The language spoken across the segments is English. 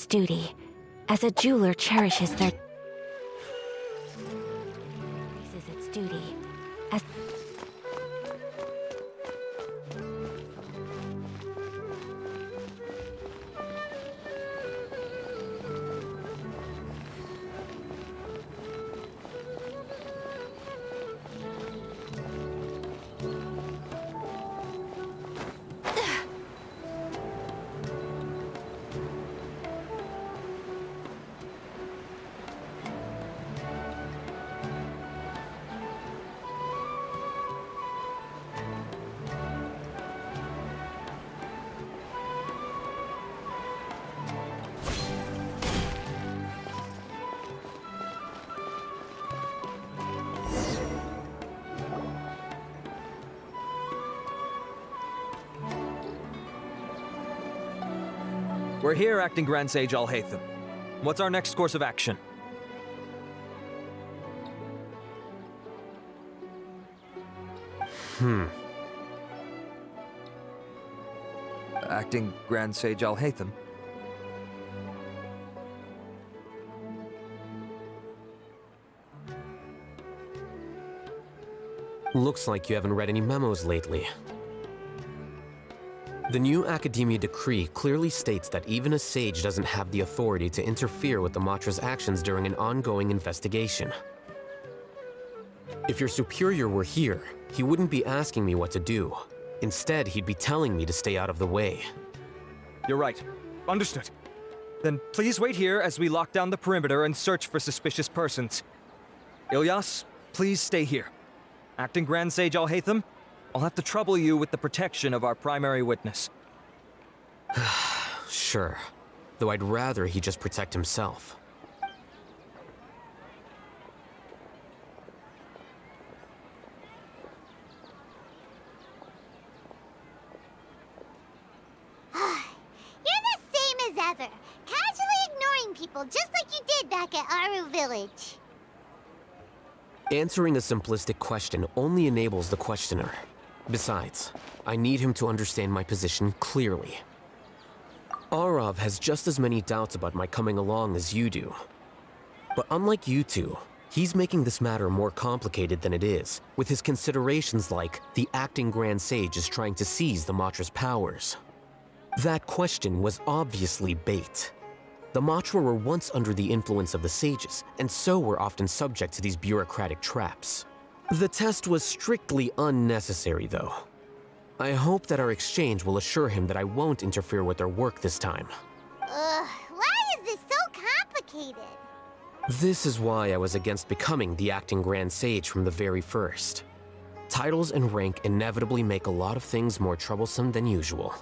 its duty, as a jeweler cherishes their... its duty, as... We're here, Acting Grand Sage Athaitham. What's our next course of action? Acting Grand Sage Athaitham? Looks like you haven't read any memos lately. The new Academia decree clearly states that even a sage doesn't have the authority to interfere with the Matra's actions during an ongoing investigation. If your superior were here, he wouldn't be asking me what to do. Instead, he'd be telling me to stay out of the way. You're right. Understood. Then please wait here as we lock down the perimeter and search for suspicious persons. Ilyas, please stay here. Acting Grand Sage Athaitham, I'll have to trouble you with the protection of our primary witness. Sure. Though I'd rather he just protect himself. You're the same as ever, casually ignoring people just like you did back at Aru Village. Answering a simplistic question only enables the questioner. Besides, I need him to understand my position clearly. Arav has just as many doubts about my coming along as you do. But unlike you two, he's making this matter more complicated than it is, with his considerations like the acting Grand Sage is trying to seize the Matra's powers. That question was obviously bait. The Matra were once under the influence of the sages, and so were often subject to these bureaucratic traps. The test was strictly unnecessary, though. I hope that our exchange will assure him that I won't interfere with their work this time. Why is this so complicated? This is why I was against becoming the acting Grand Sage from the very first. Titles and rank inevitably make a lot of things more troublesome than usual.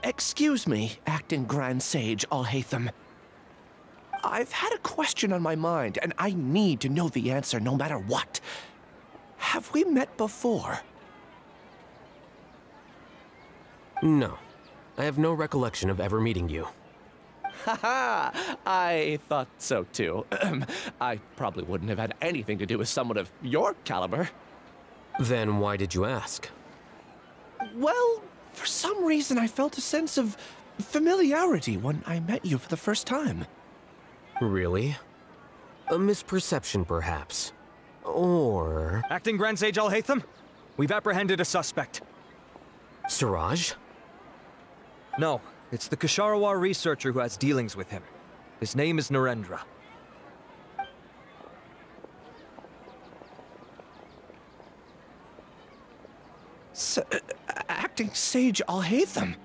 Excuse me, Acting Grand Sage Athaitham. I've had a question on my mind, and I need to know the answer no matter what. Have we met before? No. I have no recollection of ever meeting you. Haha, I thought so too. I probably wouldn't have had anything to do with someone of your caliber. Then why did you ask? Well, for some reason I felt a sense of familiarity when I met you for the first time. Really? A misperception, perhaps. Or... Acting Grand Sage Athaitham, we've apprehended a suspect. Siraj? No, it's the Ksharawar researcher who has dealings with him. His name is Narendra. Acting Sage Athaitham?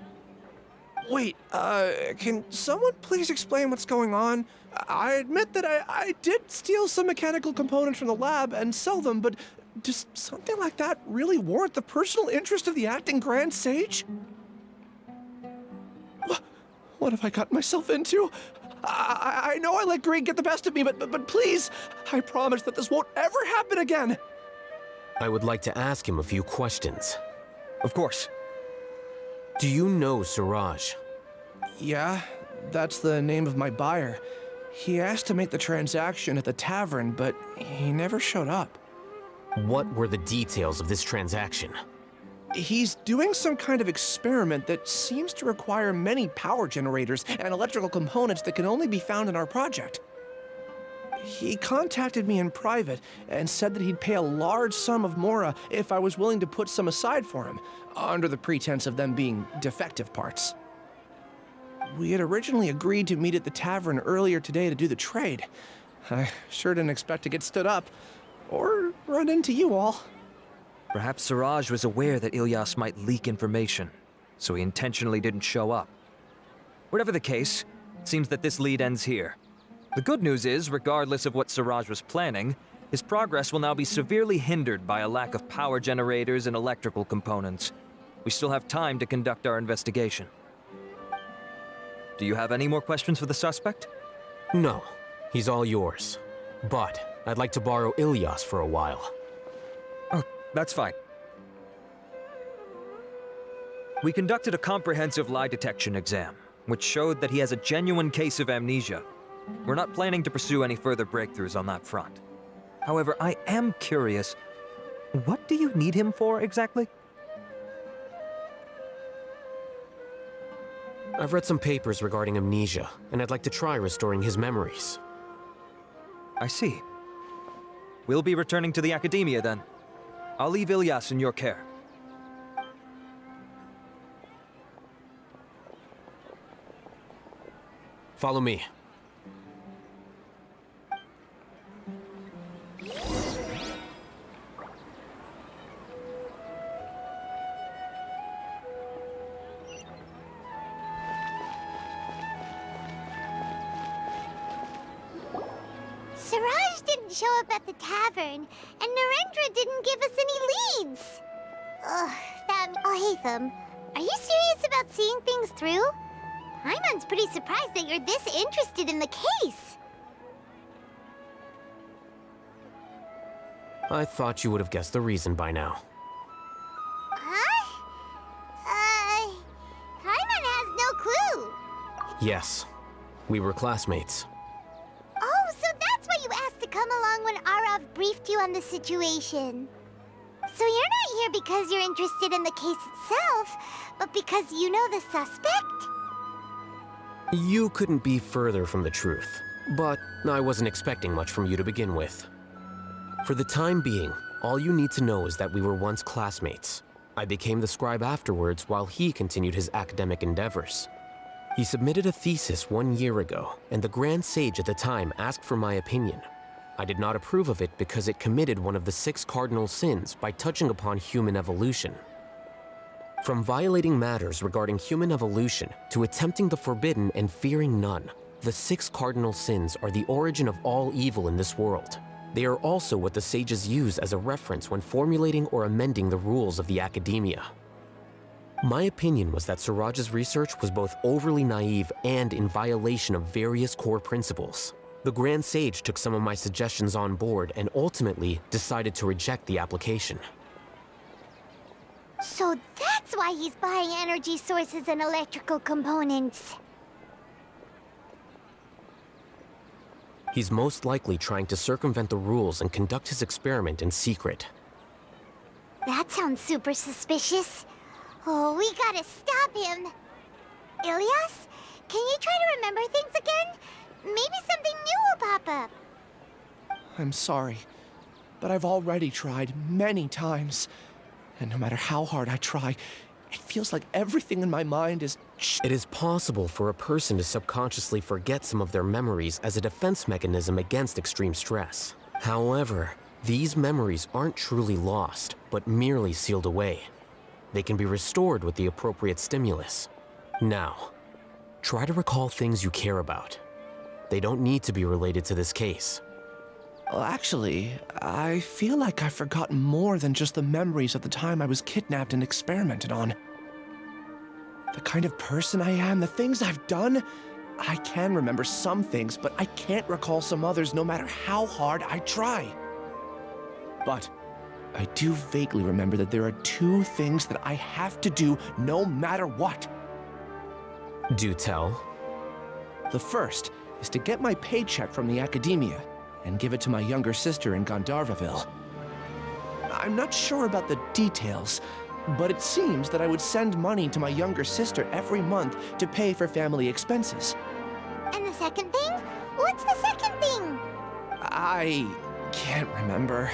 Wait, can someone please explain what's going on? I admit that I did steal some mechanical components from the lab and sell them, but does something like that really warrant the personal interest of the Acting Grand Sage? What have I gotten myself into? I know I let greed get the best of me, but please, I promise that this won't ever happen again. I would like to ask him a few questions. Of course. Do you know Siraj? Yeah, that's the name of my buyer. He asked to make the transaction at the tavern, but he never showed up. What were the details of this transaction? He's doing some kind of experiment that seems to require many power generators and electrical components that can only be found in our project. He contacted me in private and said that he'd pay a large sum of mora if I was willing to put some aside for him, under the pretense of them being defective parts. We had originally agreed to meet at the tavern earlier today to do the trade. I sure didn't expect to get stood up, or run into you all. Perhaps Siraj was aware that Ilyas might leak information, so he intentionally didn't show up. Whatever the case, it seems that this lead ends here. The good news is, regardless of what Siraj was planning, his progress will now be severely hindered by a lack of power generators and electrical components. We still have time to conduct our investigation. Do you have any more questions for the suspect? No, he's all yours. But I'd like to borrow Ilyas for a while. Oh, that's fine. We conducted a comprehensive lie detection exam, which showed that he has a genuine case of amnesia. We're not planning to pursue any further breakthroughs on that front. However, I am curious, what do you need him for exactly? I've read some papers regarding amnesia, and I'd like to try restoring his memories. I see. We'll be returning to the Academia then. I'll leave Ilyas in your care. Follow me. Siraj didn't show up at the tavern, and Narendra didn't give us any leads. Ugh, Athaitham, are you serious about seeing things through? Paimon's pretty surprised that you're this interested in the case. I thought you would have guessed the reason by now. Huh? Paimon has no clue. Yes, we were classmates. Oh, so that's why you asked to come along when Arav briefed you on the situation. So you're not here because you're interested in the case itself, but because you know the suspect? You couldn't be further from the truth, but I wasn't expecting much from you to begin with. For the time being, all you need to know is that we were once classmates. I became the scribe afterwards while he continued his academic endeavors. He submitted a thesis 1 year ago, and the Grand Sage at the time asked for my opinion. I did not approve of it because it committed one of the 6 cardinal sins by touching upon human evolution. From violating matters regarding human evolution to attempting the forbidden and fearing none, the 6 cardinal sins are the origin of all evil in this world. They are also what the sages use as a reference when formulating or amending the rules of the Academia. My opinion was that Siraj's research was both overly naive and in violation of various core principles. The Grand Sage took some of my suggestions on board and ultimately decided to reject the application. So that's why he's buying energy sources and electrical components. He's most likely trying to circumvent the rules and conduct his experiment in secret. That sounds super suspicious. Oh, we gotta stop him. Ilyas, can you try to remember things again? Maybe something new will pop up. I'm sorry, but I've already tried many times. And no matter how hard I try, it feels like everything in my mind is... It is possible for a person to subconsciously forget some of their memories as a defense mechanism against extreme stress. However, these memories aren't truly lost, but merely sealed away. They can be restored with the appropriate stimulus. Now, try to recall things you care about. They don't need to be related to this case. Well, actually, I feel like I've forgotten more than just the memories of the time I was kidnapped and experimented on. The kind of person I am, the things I've done, I can remember some things, but I can't recall some others no matter how hard I try. But I do vaguely remember that there are 2 things that I have to do no matter what. Do tell. The first is to get my paycheck from the Academia and give it to my younger sister in Gandharvaville. I'm not sure about the details, But it seems that I would send money to my younger sister every month to pay for family expenses. And the second thing? What's the second thing? I can't remember.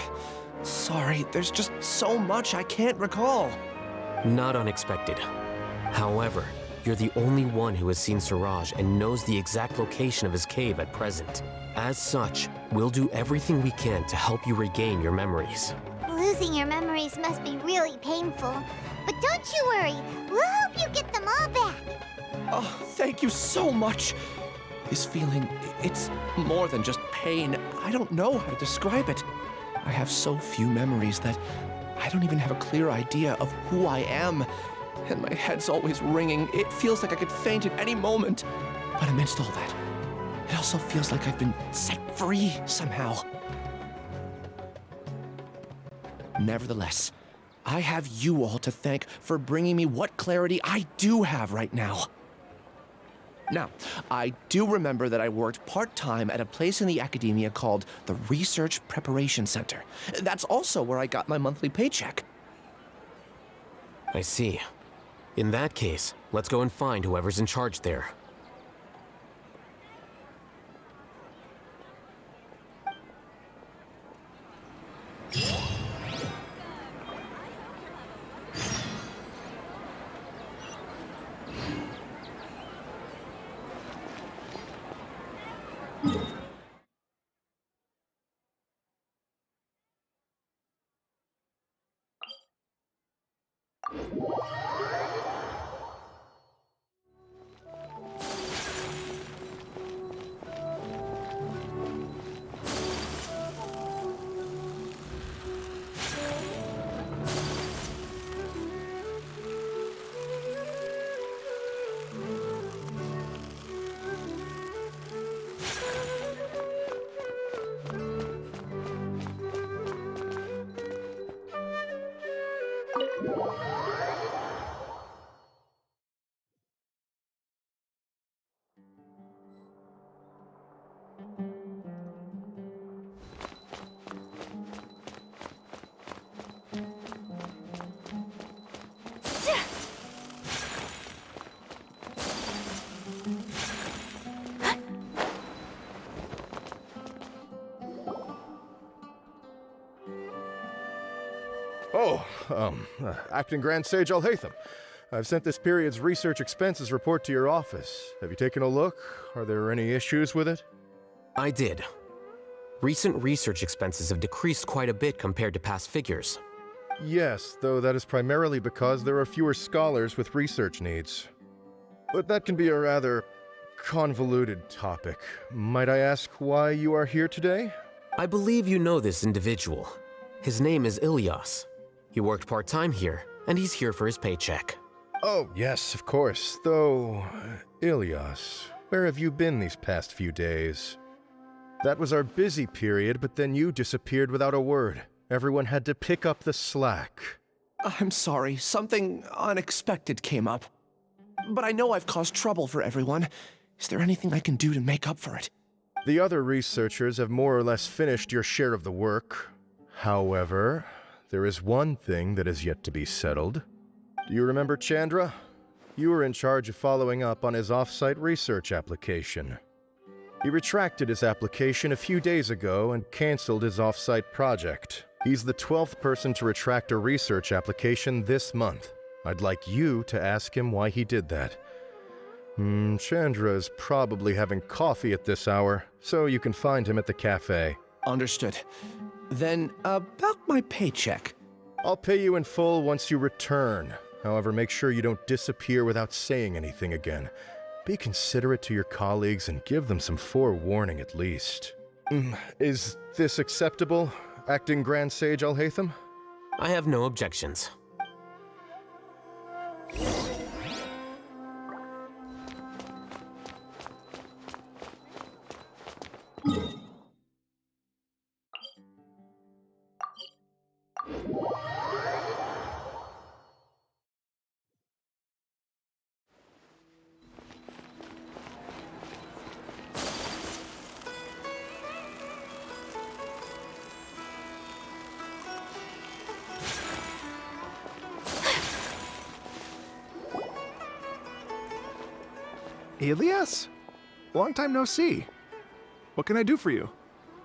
Sorry, there's just so much I can't recall. Not unexpected. However, you're the only one who has seen Suraj and knows the exact location of his cave at present. As such, we'll do everything we can to help you regain your memories. Losing your memories must be really painful. But don't you worry, we'll help you get them all back. Oh, thank you so much. This feeling, it's more than just pain. I don't know how to describe it. I have so few memories that I don't even have a clear idea of who I am. And my head's always ringing. It feels like I could faint at any moment. But amidst all that, it also feels like I've been set free somehow. Nevertheless, I have you all to thank for bringing me what clarity I do have right now. Now, I do remember that I worked part-time at a place in the academia called the Research Preparation Center. That's also where I got my monthly paycheck. I see. In that case, let's go and find whoever's in charge there. Acting Grand Sage Athaitham. I've sent this period's research expenses report to your office. Have you taken a look? Are there any issues with it? I did. Recent research expenses have decreased quite a bit compared to past figures. Yes, though that is primarily because there are fewer scholars with research needs. But that can be a rather convoluted topic. Might I ask why you are here today? I believe you know this individual. His name is Ilyas. He worked part-time here, and he's here for his paycheck. Oh, yes, of course. Though, Ilyas, where have you been these past few days? That was our busy period, but then you disappeared without a word. Everyone had to pick up the slack. I'm sorry, something unexpected came up. But I know I've caused trouble for everyone. Is there anything I can do to make up for it? The other researchers have more or less finished your share of the work. However, there is one thing that is yet to be settled. Do you remember Chandra? You were in charge of following up on his off-site research application. He retracted his application a few days ago and canceled his off-site project. He's the 12th person to retract a research application this month. I'd like you to ask him why he did that. Chandra is probably having coffee at this hour, so you can find him at the cafe. Understood. Then, about my paycheck. I'll pay you in full once you return. However, make sure you don't disappear without saying anything again. Be considerate to your colleagues and give them some forewarning at least. Is this acceptable, Acting Grand Sage Athaitham? I have no objections. Elias? Long time no see. What can I do for you?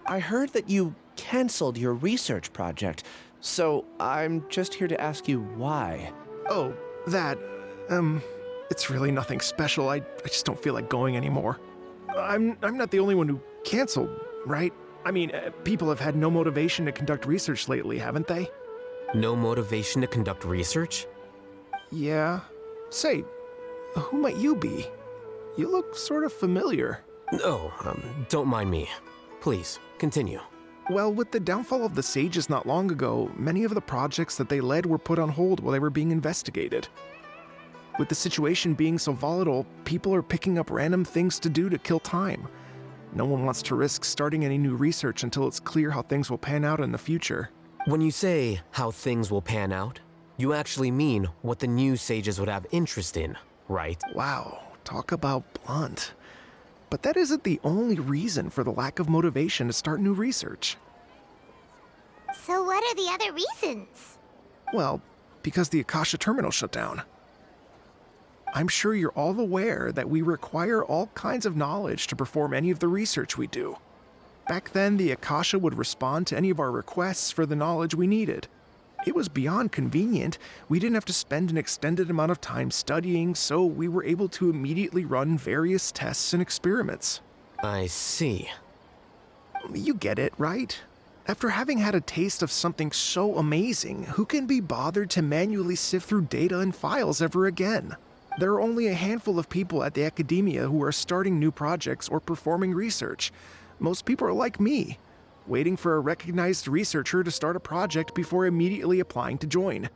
I heard that you canceled your research project, so I'm just here to ask you why. Oh, that, it's really nothing special. I just don't feel like going anymore. I'm not the only one who canceled, right? I mean, people have had no motivation to conduct research lately, haven't they? No motivation to conduct research? Yeah. Say, who might you be? You look sort of familiar. Oh, don't mind me. Please, continue. Well, with the downfall of the Sages not long ago, many of the projects that they led were put on hold while they were being investigated. With the situation being so volatile, people are picking up random things to do to kill time. No one wants to risk starting any new research until it's clear how things will pan out in the future. When you say how things will pan out, you actually mean what the new sages would have interest in, right? Wow, talk about blunt. But that isn't the only reason for the lack of motivation to start new research. So what are the other reasons? Well, because the Akasha terminal shut down. I'm sure you're all aware that we require all kinds of knowledge to perform any of the research we do. Back then, the Akasha would respond to any of our requests for the knowledge we needed. It was beyond convenient. We didn't have to spend an extended amount of time studying, so we were able to immediately run various tests and experiments. I see. You get it, right? After having had a taste of something so amazing, who can be bothered to manually sift through data and files ever again? There are only a handful of people at the academia who are starting new projects or performing research. Most people are like me, waiting for a recognized researcher to start a project before immediately applying to join.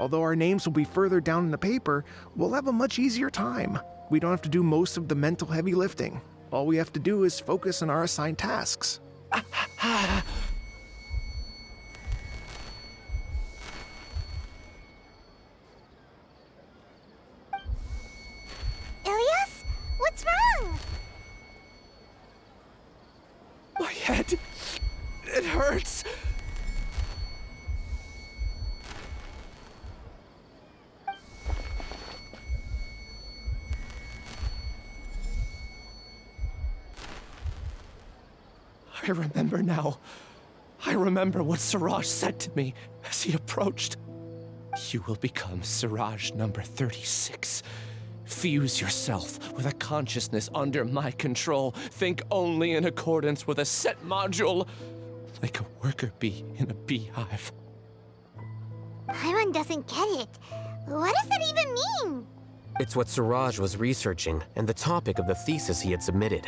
Although our names will be further down in the paper, we'll have a much easier time. We don't have to do most of the mental heavy lifting. All we have to do is focus on our assigned tasks. Ilias? What's wrong? My head, it hurts. I remember now. I remember what Siraj said to me as he approached. You will become Siraj number 36. Fuse yourself with a consciousness under my control. Think only in accordance with a set module, like a worker bee in a beehive. Paimon doesn't get it. What does that even mean? It's what Siraj was researching and the topic of the thesis he had submitted.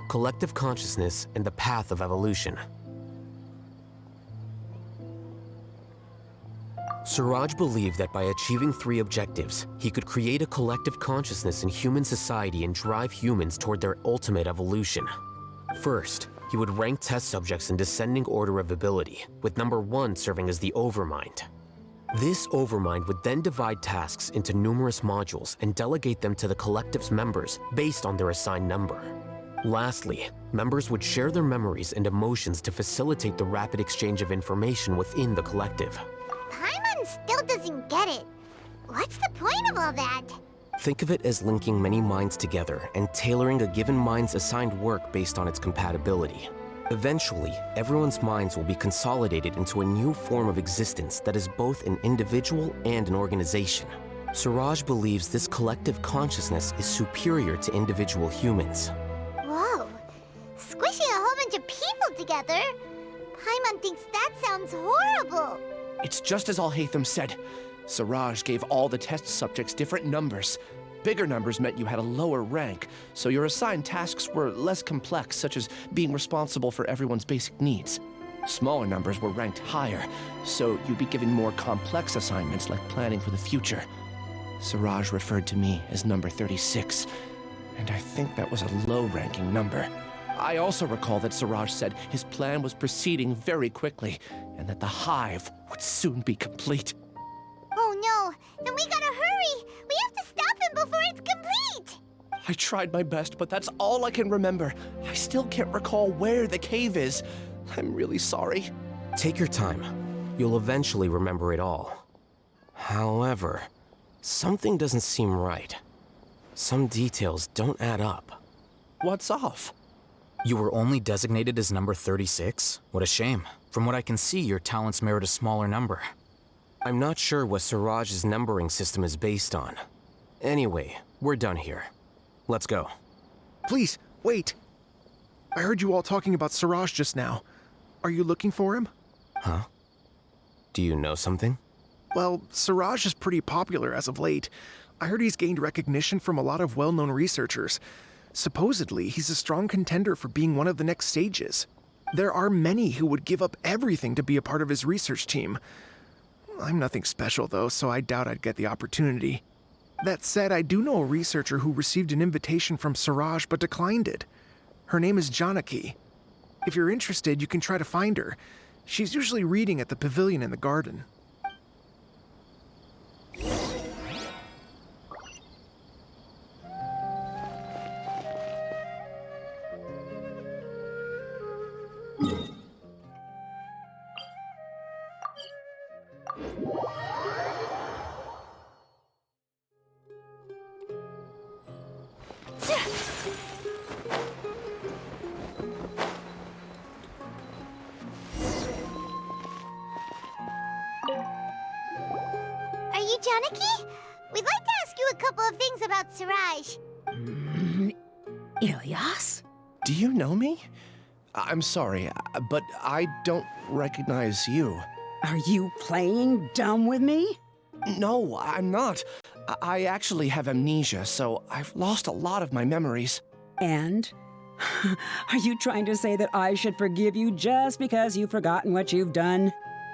Collective consciousness and the path of evolution. Siraj believed that by achieving 3 objectives, he could create a collective consciousness in human society and drive humans toward their ultimate evolution. First, he would rank test subjects in descending order of ability, with number 1 serving as the Overmind. This Overmind would then divide tasks into numerous modules and delegate them to the collective's members based on their assigned number. Lastly, members would share their memories and emotions to facilitate the rapid exchange of information within the collective. Paimon still doesn't get it. What's the point of all that? Think of it as linking many minds together and tailoring a given mind's assigned work based on its compatibility. Eventually, everyone's minds will be consolidated into a new form of existence that is both an individual and an organization. Siraj believes this collective consciousness is superior to individual humans. Whoa. Squishing a whole bunch of people together? Paimon thinks that sounds horrible. It's just as Athaitham said. Siraj gave all the test subjects different numbers. Bigger numbers meant you had a lower rank, so your assigned tasks were less complex, such as being responsible for everyone's basic needs. Smaller numbers were ranked higher, so you'd be given more complex assignments like planning for the future. Siraj referred to me as number 36, and I think that was a low-ranking number. I also recall that Siraj said his plan was proceeding very quickly, and that the hive would soon be complete. Oh no, then we gotta hurry! We have to stop him before it's complete! I tried my best, but that's all I can remember. I still can't recall where the cave is. I'm really sorry. Take your time. You'll eventually remember it all. However, something doesn't seem right. Some details don't add up. What's off? You were only designated as number 36? What a shame. From what I can see, your talents merit a smaller number. I'm not sure what Siraj's numbering system is based on. Anyway, we're done here. Let's go. Please, wait. I heard you all talking about Siraj just now. Are you looking for him? Huh? Do you know something? Well, Siraj is pretty popular as of late. I heard he's gained recognition from a lot of well-known researchers. Supposedly, he's a strong contender for being one of the next sages. There are many who would give up everything to be a part of his research team. I'm nothing special, though, so I doubt I'd get the opportunity. That said, I do know a researcher who received an invitation from Siraj but declined it. Her name is Janaki. If you're interested, you can try to find her. She's usually reading at the pavilion in the garden. Are you Janaki? We'd like to ask you a couple of things about Siraj. Ilyas? Do you know me? I'm sorry, but I don't recognize you. Are you playing dumb with me? No, I'm not. I actually have amnesia, so I've lost a lot of my memories. And? Are you trying to say that I should forgive you just because you've forgotten what you've done?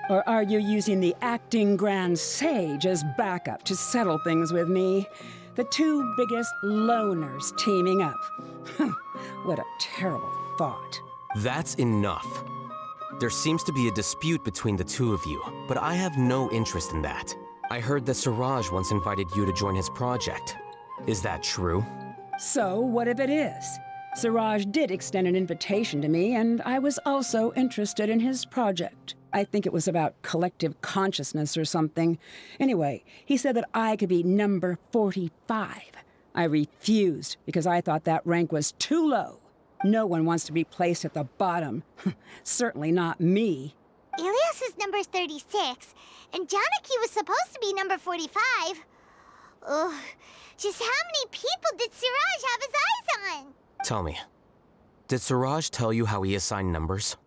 Or are you using the acting Grand Sage as backup to settle things with me? The two biggest loners teaming up. What a terrible thought. That's enough. There seems to be a dispute between the two of you, but I have no interest in that. I heard that Siraj once invited you to join his project. Is that true? So, what if it is? Siraj did extend an invitation to me, and I was also interested in his project. I think it was about collective consciousness or something. Anyway, he said that I could be number 45. I refused because I thought that rank was too low. No one wants to be placed at the bottom. Certainly not me. Ilias is number 36, and Janaki was supposed to be number 45. Ugh, just how many people did Siraj have his eyes on? Tell me, did Siraj tell you how he assigned numbers?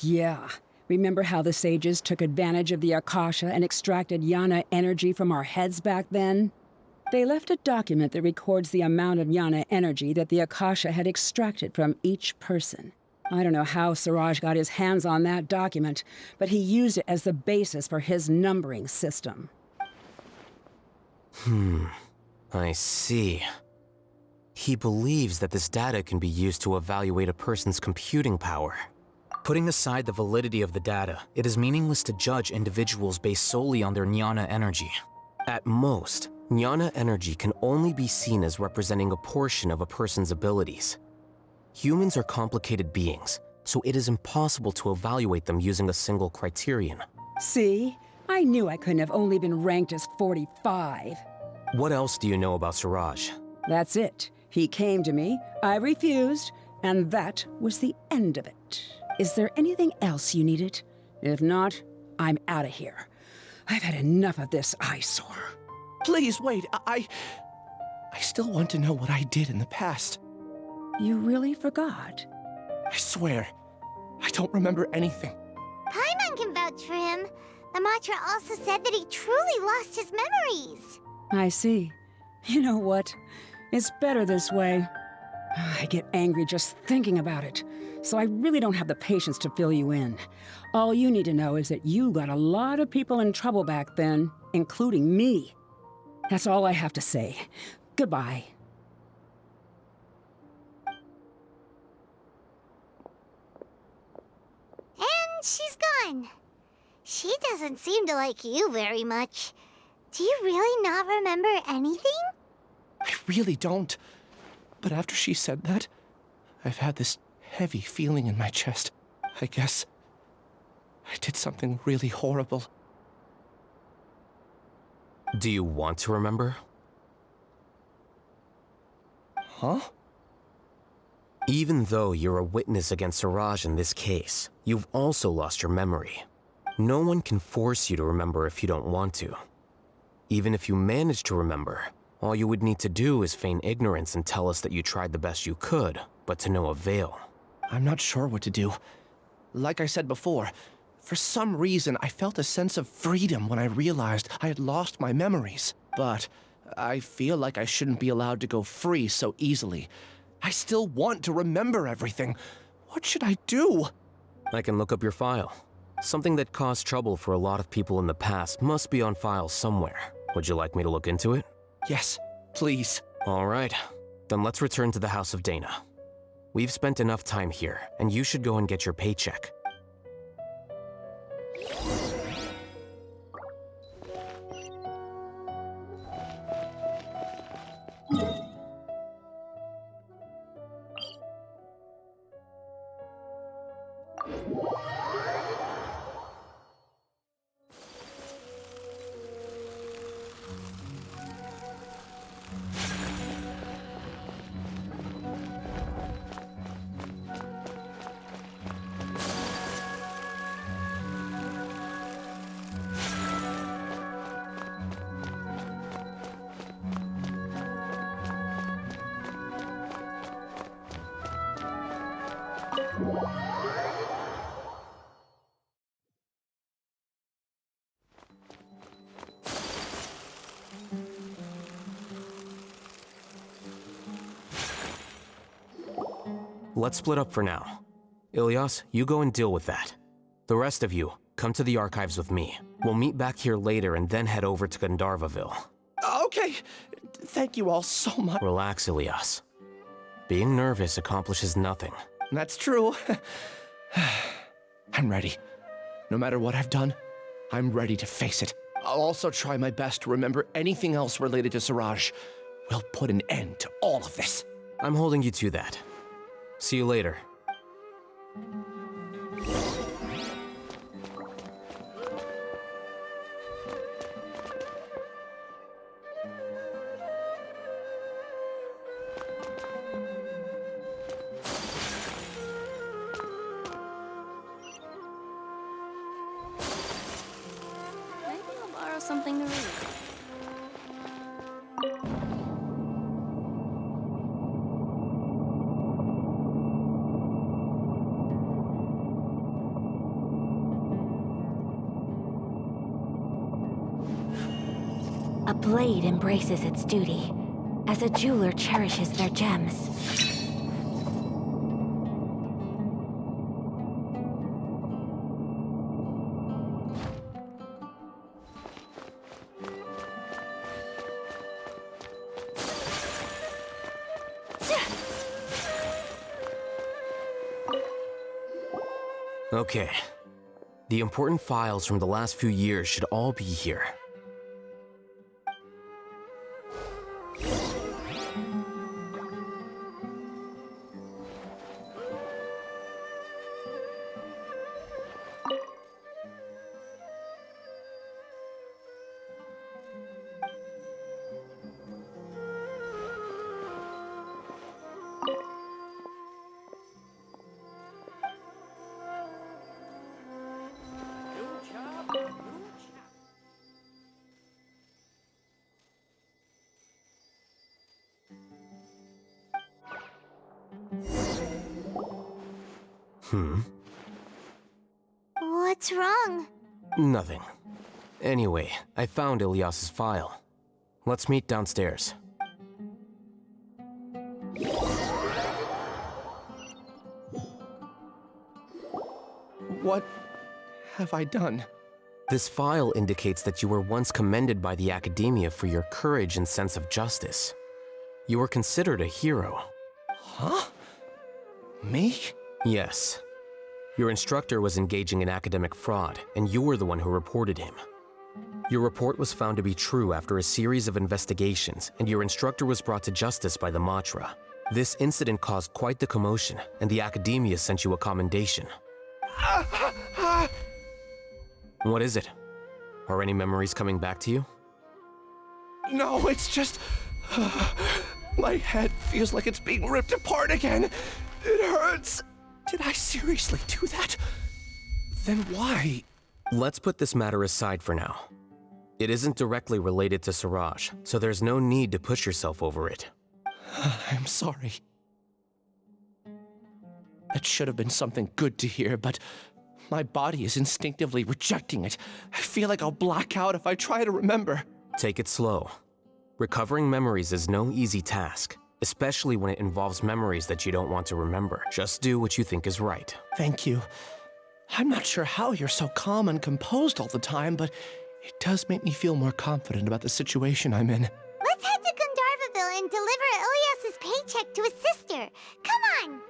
Yeah. Remember how the sages took advantage of the Akasha and extracted Yana energy from our heads back then? They left a document that records the amount of Yana energy that the Akasha had extracted from each person. I don't know how Siraj got his hands on that document, but he used it as the basis for his numbering system. I see. He believes that this data can be used to evaluate a person's computing power. Putting aside the validity of the data, it is meaningless to judge individuals based solely on their jnana energy. At most, jnana energy can only be seen as representing a portion of a person's abilities. Humans are complicated beings, so it is impossible to evaluate them using a single criterion. See? I knew I couldn't have only been ranked as 45. What else do you know about Siraj? That's it. He came to me, I refused, and that was the end of it. Is there anything else you needed? If not, I'm out of here. I've had enough of this eyesore. Please, wait, I still want to know what I did in the past. You really forgot? I swear, I don't remember anything. Paimon can vouch for him. The mantra also said that he truly lost his memories. I see. You know what? It's better this way. I get angry just thinking about it, so I really don't have the patience to fill you in. All you need to know is that you got a lot of people in trouble back then, including me. That's all I have to say. Goodbye. And she's gone. She doesn't seem to like you very much. Do you really not remember anything? I really don't. But after she said that, I've had this heavy feeling in my chest. I guess I did something really horrible. Do you want to remember? Huh? Even though you're a witness against Siraj in this case, you've also lost your memory. No one can force you to remember if you don't want to. Even if you manage to remember, all you would need to do is feign ignorance and tell us that you tried the best you could, but to no avail. I'm not sure what to do. Like I said before, for some reason I felt a sense of freedom when I realized I had lost my memories. But I feel like I shouldn't be allowed to go free so easily. I still want to remember everything. What should I do? I can look up your file. Something that caused trouble for a lot of people in the past must be on file somewhere. Would you like me to look into it? Yes, please. All right. Then let's return to the House of Dana. We've spent enough time here, and you should go and get your paycheck. Let's split up for now. Ilyas, you go and deal with that. The rest of you, come to the archives with me. We'll meet back here later and then head over to Gandharvaville. Okay. Thank you all so much. Relax, Ilyas. Being nervous accomplishes nothing. That's true. I'm ready. No matter what I've done, I'm ready to face it. I'll also try my best to remember anything else related to Siraj. We'll put an end to all of this. I'm holding you to that. See you later. Maybe I'll borrow something to read. A blade embraces its duty, as a jeweler cherishes their gems. Okay. The important files from the last few years should all be here. What's wrong? Nothing. Anyway, I found Ilyas's file. Let's meet downstairs. What have I done? This file indicates that you were once commended by the academia for your courage and sense of justice. You were considered a hero. Huh? Me? Yes. Your instructor was engaging in academic fraud, and you were the one who reported him. Your report was found to be true after a series of investigations, and your instructor was brought to justice by the Matra. This incident caused quite the commotion, and the academia sent you a commendation. What is it? Are any memories coming back to you? No, it's just... My head feels like it's being ripped apart again. It hurts. Did I seriously do that? Then why? Let's put this matter aside for now. It isn't directly related to Siraj, so there's no need to push yourself over it. I'm sorry. That should have been something good to hear, but my body is instinctively rejecting it. I feel like I'll black out if I try to remember. Take it slow. Recovering memories is no easy task, especially when it involves memories that you don't want to remember. Just do what you think is right. Thank you. I'm not sure how you're so calm and composed all the time, but it does make me feel more confident about the situation I'm in. Let's head to Gandharvaville and deliver Ilyas's paycheck to his sister. Come on!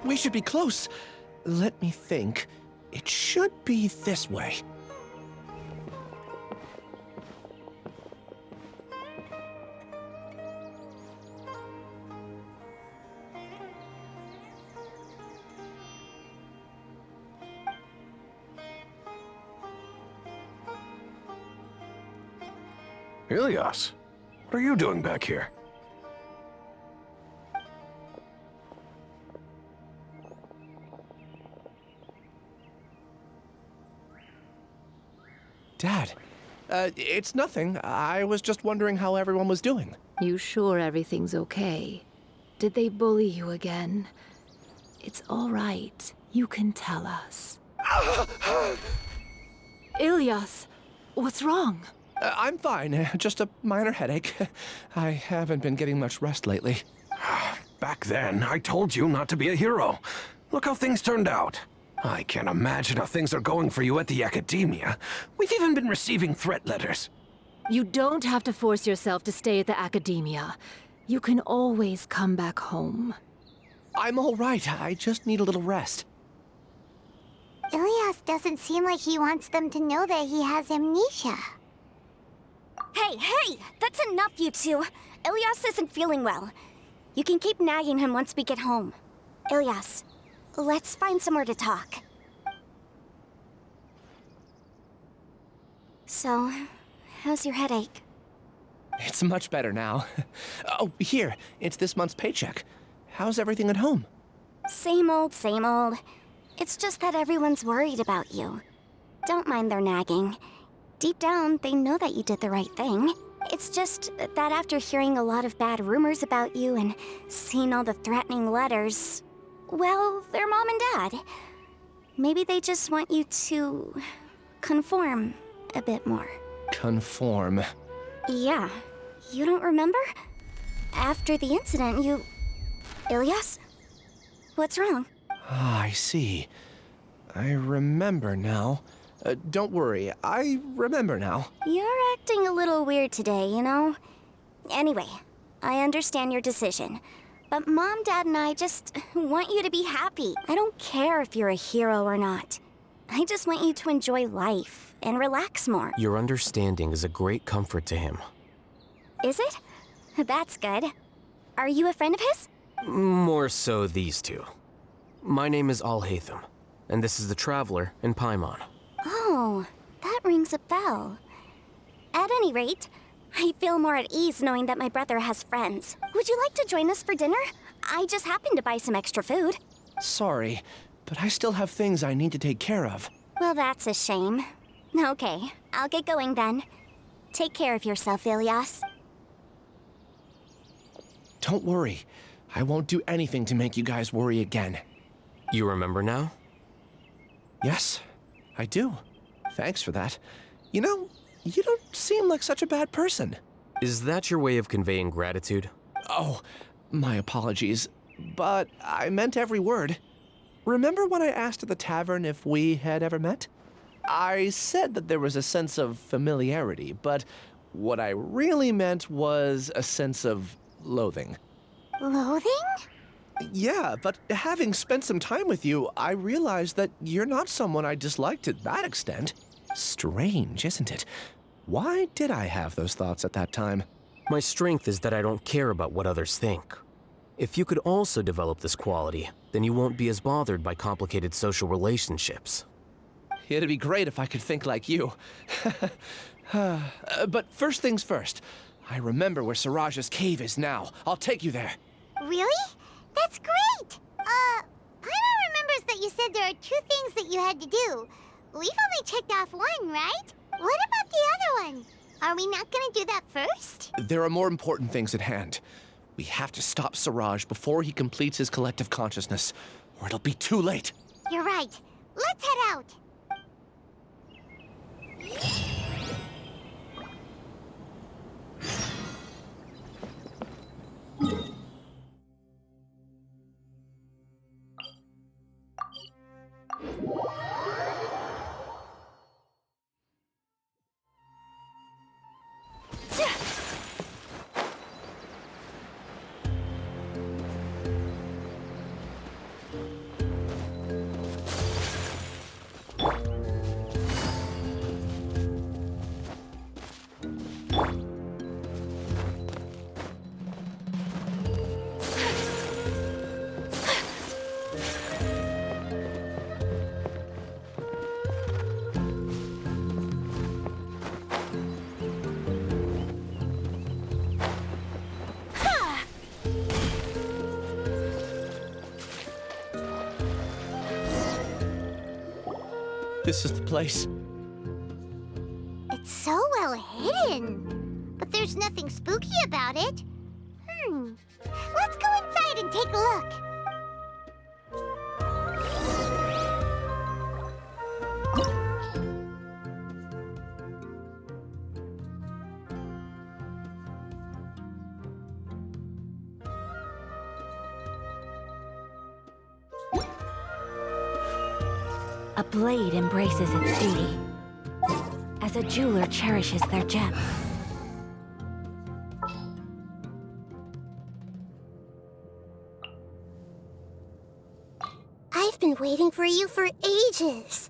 We should be close. Let me think. It should be this way. Ilyas, what are you doing back here? Dad, it's nothing. I was just wondering how everyone was doing. You sure everything's okay? Did they bully you again? It's all right. You can tell us. Ilyas, what's wrong? I'm fine. Just a minor headache. I haven't been getting much rest lately. Back then, I told you not to be a hero. Look how things turned out. I can't imagine how things are going for you at the academia. We've even been receiving threat letters. You don't have to force yourself to stay at the academia. You can always come back home. I'm all right. I just need a little rest. Ilyas doesn't seem like he wants them to know that he has amnesia. Hey! That's enough, you two. Ilyas isn't feeling well. You can keep nagging him once we get home. Ilyas, let's find somewhere to talk. So, how's your headache? It's much better now. Oh, here. It's this month's paycheck. How's everything at home? Same old, same old. It's just that everyone's worried about you. Don't mind their nagging. Deep down, they know that you did the right thing. It's just that after hearing a lot of bad rumors about you and seeing all the threatening letters, well, they're mom and dad. Maybe they just want you to conform a bit more. Conform. Yeah. You don't remember? After the incident, you... Ilyas? What's wrong? Ah, I see. I remember now. Don't worry, I remember now. You're acting a little weird today, you know? Anyway, I understand your decision. But Mom, Dad, and I just want you to be happy. I don't care if you're a hero or not. I just want you to enjoy life and relax more. Your understanding is a great comfort to him. Is it? That's good. Are you a friend of his? More so these two. My name is Athaitham, and this is the Traveler in Paimon. Oh, that rings a bell. At any rate, I feel more at ease knowing that my brother has friends. Would you like to join us for dinner? I just happened to buy some extra food. Sorry, but I still have things I need to take care of. Well, that's a shame. Okay, I'll get going then. Take care of yourself, Ilyas. Don't worry. I won't do anything to make you guys worry again. You remember now? Yes, I do. Thanks for that. You know, you don't seem like such a bad person. Is that your way of conveying gratitude? Oh, my apologies, but I meant every word. Remember when I asked at the tavern if we had ever met? I said that there was a sense of familiarity, but what I really meant was a sense of loathing. Loathing? Yeah, but having spent some time with you, I realized that you're not someone I dislike to that extent. Strange, isn't it? Why did I have those thoughts at that time? My strength is that I don't care about what others think. If you could also develop this quality, then you won't be as bothered by complicated social relationships. It'd be great if I could think like you. But first things first. I remember where Siraj's cave is now. I'll take you there. Really? That's great! Paimon remembers that you said there are 2 things that you had to do. We've only checked off 1, right? What about the other one? Are we not gonna do that first? There are more important things at hand. We have to stop Siraj before he completes his collective consciousness, or it'll be too late. You're right. Let's head out. This is the place. It's so well hidden. But there's nothing spooky about it. Let's go inside and take a look. A blade embraces its duty, as a jeweler cherishes their gem. I've been waiting for you for ages.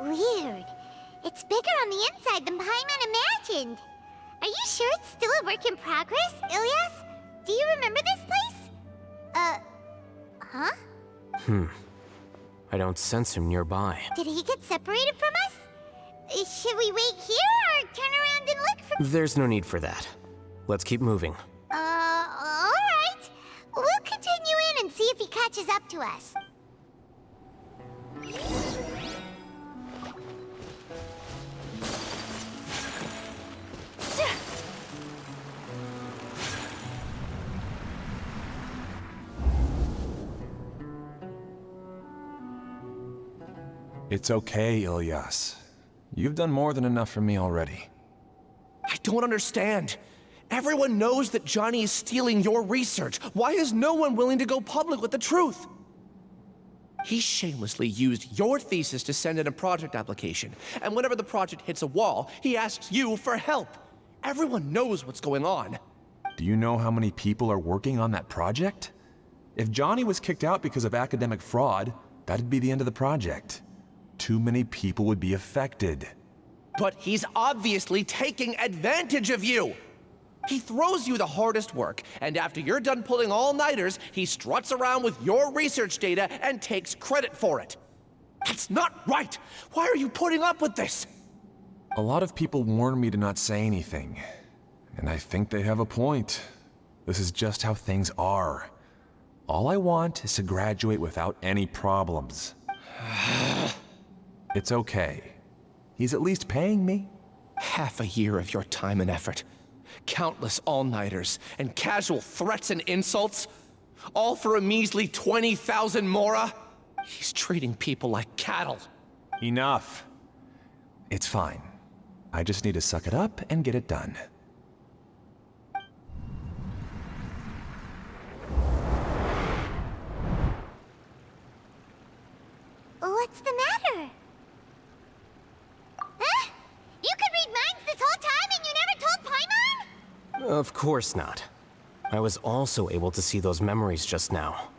Weird. It's bigger on the inside than Paimon imagined. Are you sure it's still a work in progress, Ilyas? Do you remember this place? Huh? I don't sense him nearby. Did he get separated from us? Should we wait here or turn around and look for— There's no need for that. Let's keep moving. Alright. We'll continue in and see if he catches up to us. It's okay, Ilyas. You've done more than enough for me already. I don't understand. Everyone knows that Johnny is stealing your research. Why is no one willing to go public with the truth? He shamelessly used your thesis to send in a project application, and whenever the project hits a wall, he asks you for help. Everyone knows what's going on. Do you know how many people are working on that project? If Johnny was kicked out because of academic fraud, that'd be the end of the project. Too many people would be affected. But he's obviously taking advantage of you! He throws you the hardest work, and after you're done pulling all-nighters, he struts around with your research data and takes credit for it. That's not right! Why are you putting up with this? A lot of people warn me to not say anything, and I think they have a point. This is just how things are. All I want is to graduate without any problems. It's okay. He's at least paying me. Half a year of your time and effort. Countless all-nighters and casual threats and insults. All for a measly 20,000 mora? He's treating people like cattle. Enough. It's fine. I just need to suck it up and get it done. What's the matter? Huh? You could read minds this whole time and you never told Paimon? Of course not. I was also able to see those memories just now.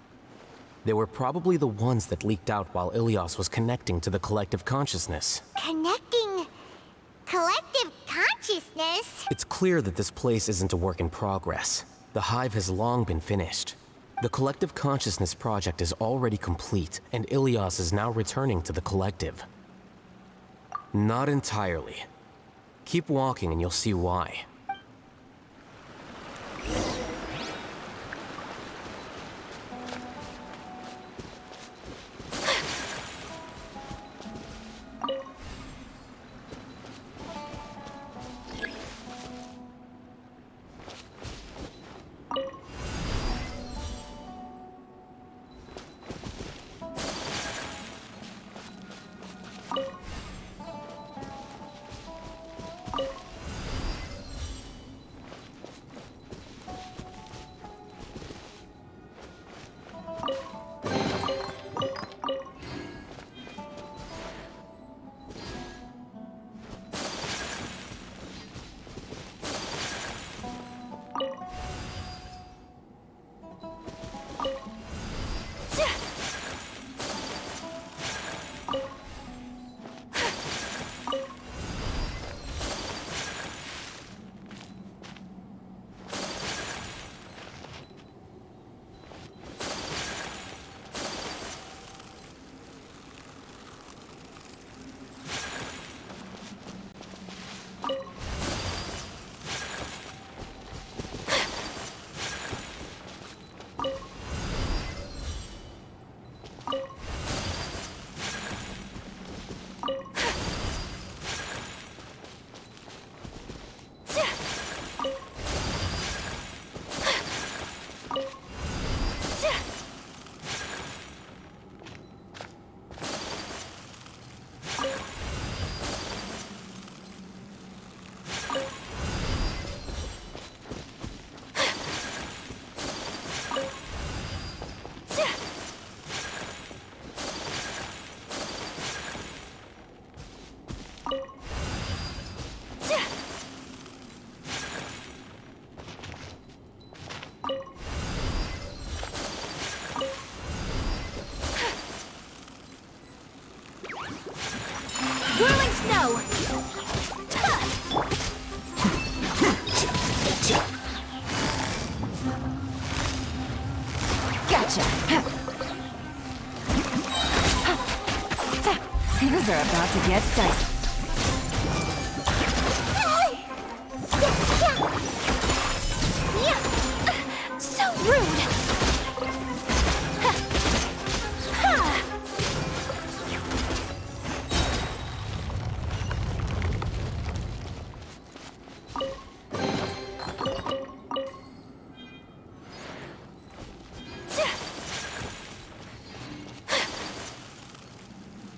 They were probably the ones that leaked out while Ilias was connecting to the collective consciousness. Connecting collective consciousness? It's clear that this place isn't a work in progress. The hive has long been finished. The collective consciousness project is already complete, and Ilias is now returning to the collective. Not entirely. Keep walking and you'll see why. Things are about to get dicey. So rude!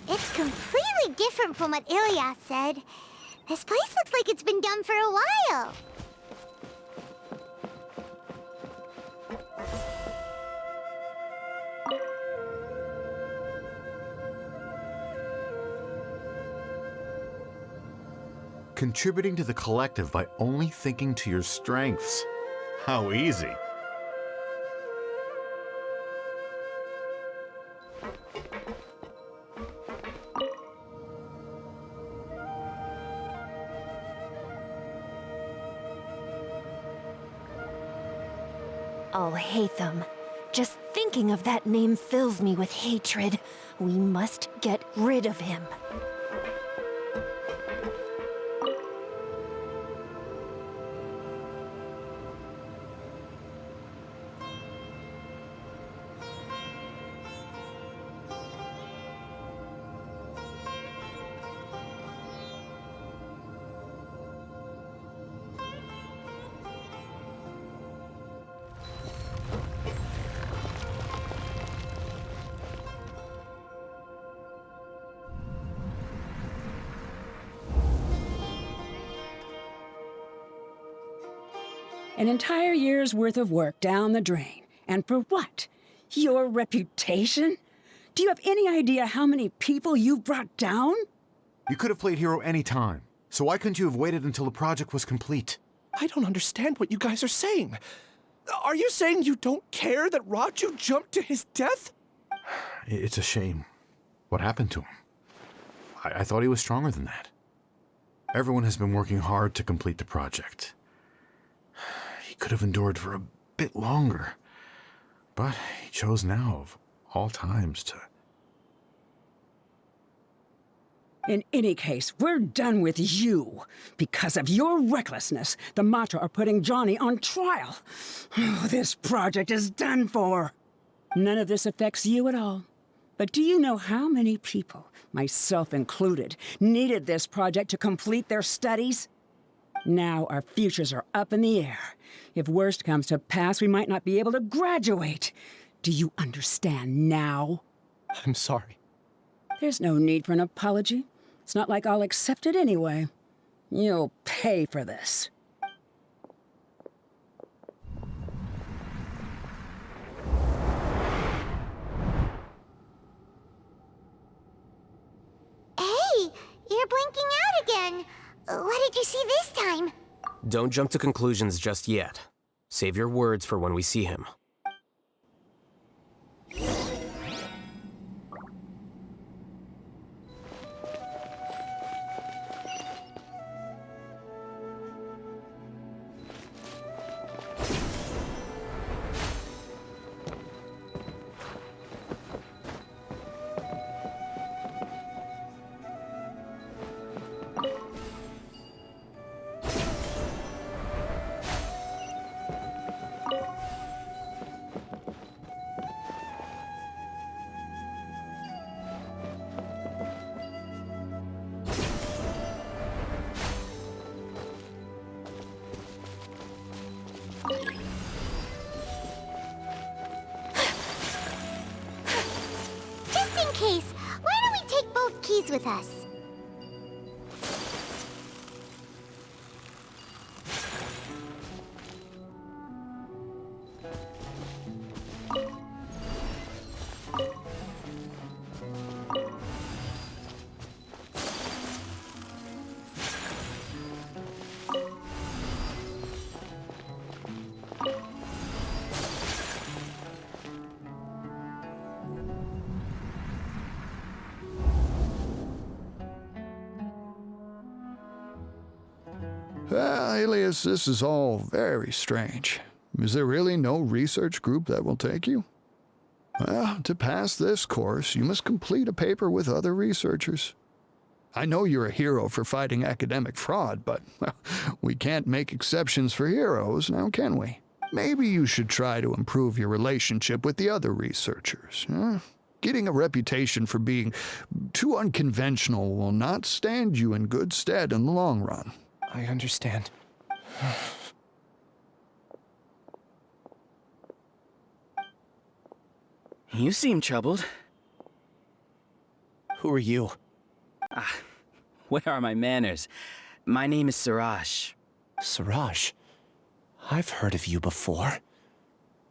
It's completely different from what Ilias said. This place looks like it's been done for a while. Contributing to the collective by only thinking to your strengths. How easy. Athaitham. Just thinking of that name fills me with hatred. We must get rid of him. An entire year's worth of work down the drain. And for what? Your reputation? Do you have any idea how many people you've brought down? You could have played hero any time, so why couldn't you have waited until the project was complete? I don't understand what you guys are saying. Are you saying you don't care that Raju jumped to his death? It's a shame. What happened to him? I thought he was stronger than that. Everyone has been working hard to complete the project. He could have endured for a bit longer, but he chose now, of all times, to... In any case, we're done with you. Because of your recklessness, the Matra are putting Johnny on trial. This project is done for. None of this affects you at all. But do you know how many people, myself included, needed this project to complete their studies? Now our futures are up in the air. If worst comes to pass, we might not be able to graduate. Do you understand now? I'm sorry. There's no need for an apology. It's not like I'll accept it anyway. You'll pay for this. Hey, you're blinking out again. What did you see this time? Don't jump to conclusions just yet. Save your words for when we see him. Why don't we take both keys with us? Alias, this is all very strange. Is there really no research group that will take you? Well, to pass this course, you must complete a paper with other researchers. I know you're a hero for fighting academic fraud, but well, we can't make exceptions for heroes, now can we? Maybe you should try to improve your relationship with the other researchers. Getting a reputation for being too unconventional will not stand you in good stead in the long run. I understand. You seem troubled. Who are you? Where are my manners? My name is Suraj. Suraj? I've heard of you before.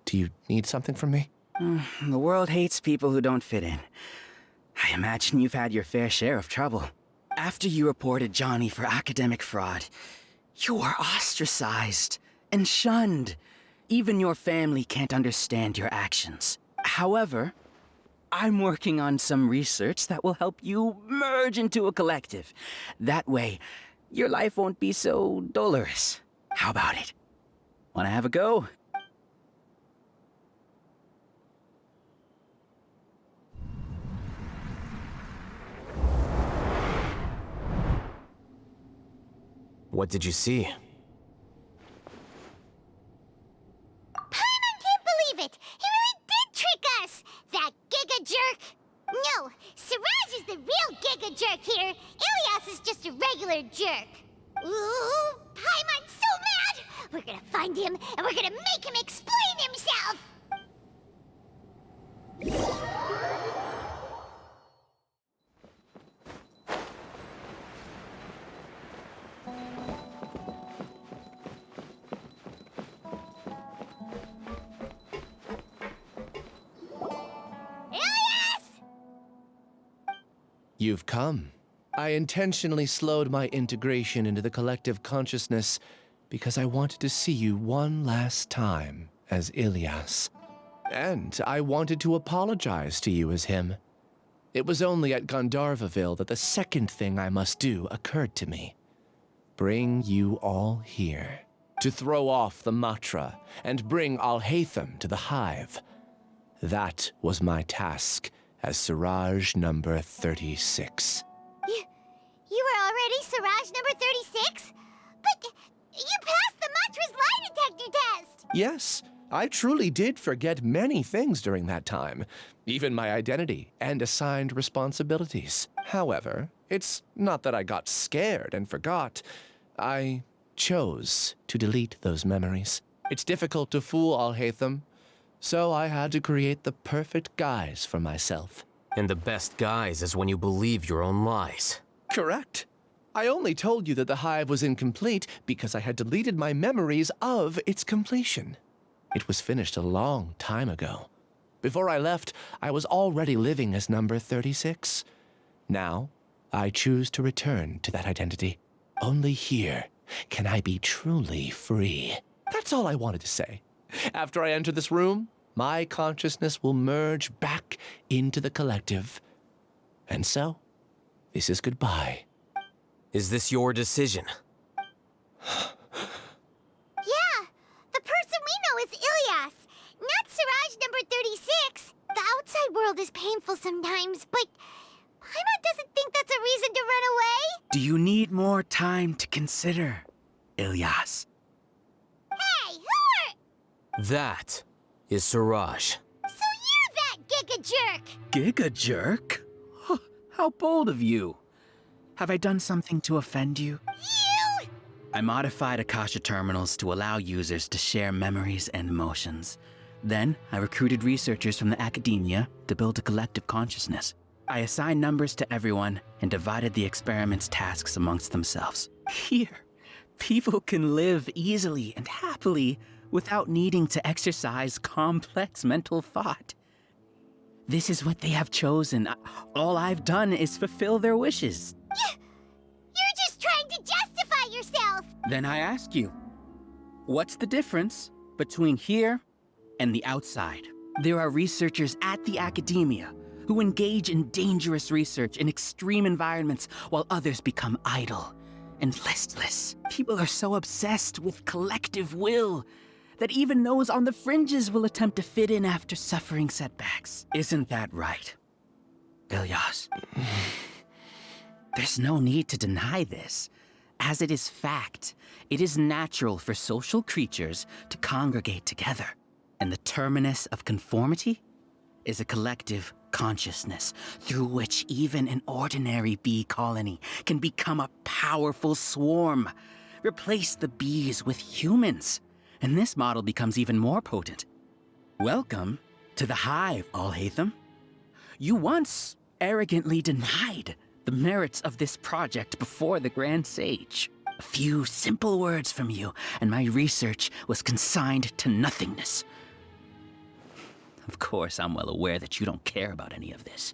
Do you need something from me? The world hates people who don't fit in. I imagine you've had your fair share of trouble. After you reported Johnny for academic fraud, you were ostracized and shunned. Even your family can't understand your actions. However, I'm working on some research that will help you merge into a collective. That way, your life won't be so dolorous. How about it? Wanna have a go? What did you see? Paimon can't believe it! He really did trick us! That Giga Jerk! No, Siraj is the real Giga Jerk here. Ilias is just a regular jerk. Ooh, Paimon's so mad! We're gonna find him, and we're gonna make him explain himself! You've come. I intentionally slowed my integration into the collective consciousness because I wanted to see you one last time as Ilias. And I wanted to apologize to you as him. It was only at Gandharvaville that the second thing I must do occurred to me. Bring you all here. To throw off the Matra and bring Alhaitham to the Hive. That was my task as Siraj number 36. You were already Siraj number 36? But you passed the Matra's lie detector test! Yes, I truly did forget many things during that time, even my identity and assigned responsibilities. However, it's not that I got scared and forgot. I chose to delete those memories. It's difficult to fool Alhaitham, so I had to create the perfect guise for myself. And the best guise is when you believe your own lies. Correct. I only told you that the hive was incomplete because I had deleted my memories of its completion. It was finished a long time ago. Before I left, I was already living as number 36. Now, I choose to return to that identity. Only here can I be truly free. That's all I wanted to say. After I enter this room, my consciousness will merge back into the collective. And so, this is goodbye. Is this your decision? Yeah, the person we know is Ilias, not Siraj number 36. The outside world is painful sometimes, but Paimon doesn't think that's a reason to run away. Do you need more time to consider, Ilias? Hey, who are... That is Siraj. So you're that Giga Jerk! Giga Jerk? Huh, how bold of you. Have I done something to offend you? You! I modified Akasha terminals to allow users to share memories and emotions. Then, I recruited researchers from the academia to build a collective consciousness. I assigned numbers to everyone and divided the experiment's tasks amongst themselves. Here, people can live easily and happily without needing to exercise complex mental thought. This is what they have chosen. All I've done is fulfill their wishes. You're just trying to justify yourself! Then I ask you, what's the difference between here and the outside? There are researchers at the academia who engage in dangerous research in extreme environments while others become idle and listless. People are so obsessed with collective will that even those on the fringes will attempt to fit in after suffering setbacks. Isn't that right, Ilias? There's no need to deny this, as it is fact. It is natural for social creatures to congregate together, and the terminus of conformity is a collective consciousness through which even an ordinary bee colony can become a powerful swarm. Replace the bees with humans, and this model becomes even more potent. Welcome to the Hive, Alhaitham. You once arrogantly denied the merits of this project before the Grand Sage. A few simple words from you, and my research was consigned to nothingness. Of course, I'm well aware that you don't care about any of this.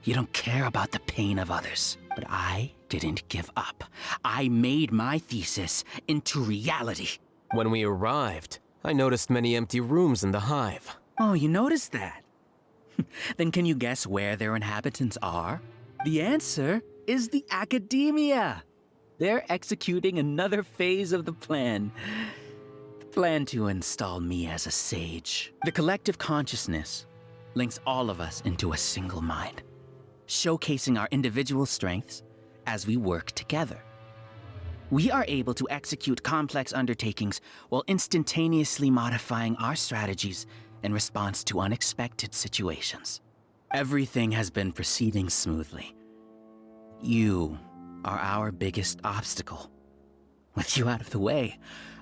You don't care about the pain of others. But I didn't give up. I made my thesis into reality. When we arrived, I noticed many empty rooms in the hive. Oh, you noticed that? Then can you guess where their inhabitants are? The answer is the academia. They're executing another phase of the plan. The plan to install me as a sage. The collective consciousness links all of us into a single mind, showcasing our individual strengths as we work together. We are able to execute complex undertakings while instantaneously modifying our strategies in response to unexpected situations. Everything has been proceeding smoothly. You are our biggest obstacle. With you out of the way,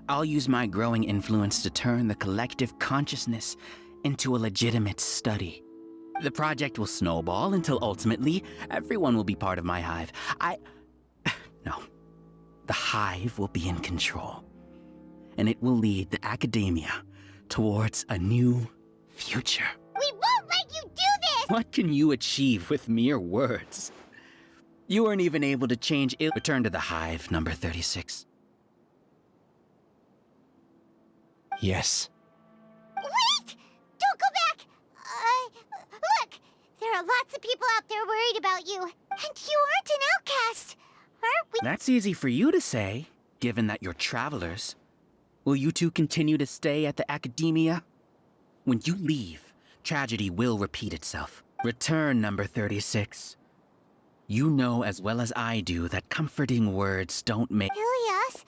I'll use my growing influence to turn the collective consciousness into a legitimate study. The project will snowball until ultimately everyone will be part of my hive. No. The hive will be in control, and it will lead the academia towards a new future. We won't let you do this! What can you achieve with mere words? You weren't even able to change it. Return to the hive, number 36. Yes. Wait! Don't go back! Look! There are lots of people out there worried about you. And you aren't an outcast, aren't we? That's easy for you to say, given that you're travelers. Will you two continue to stay at the academia? When you leave, tragedy will repeat itself. Return, number 36. You know as well as I do that comforting words don't make— Ilias?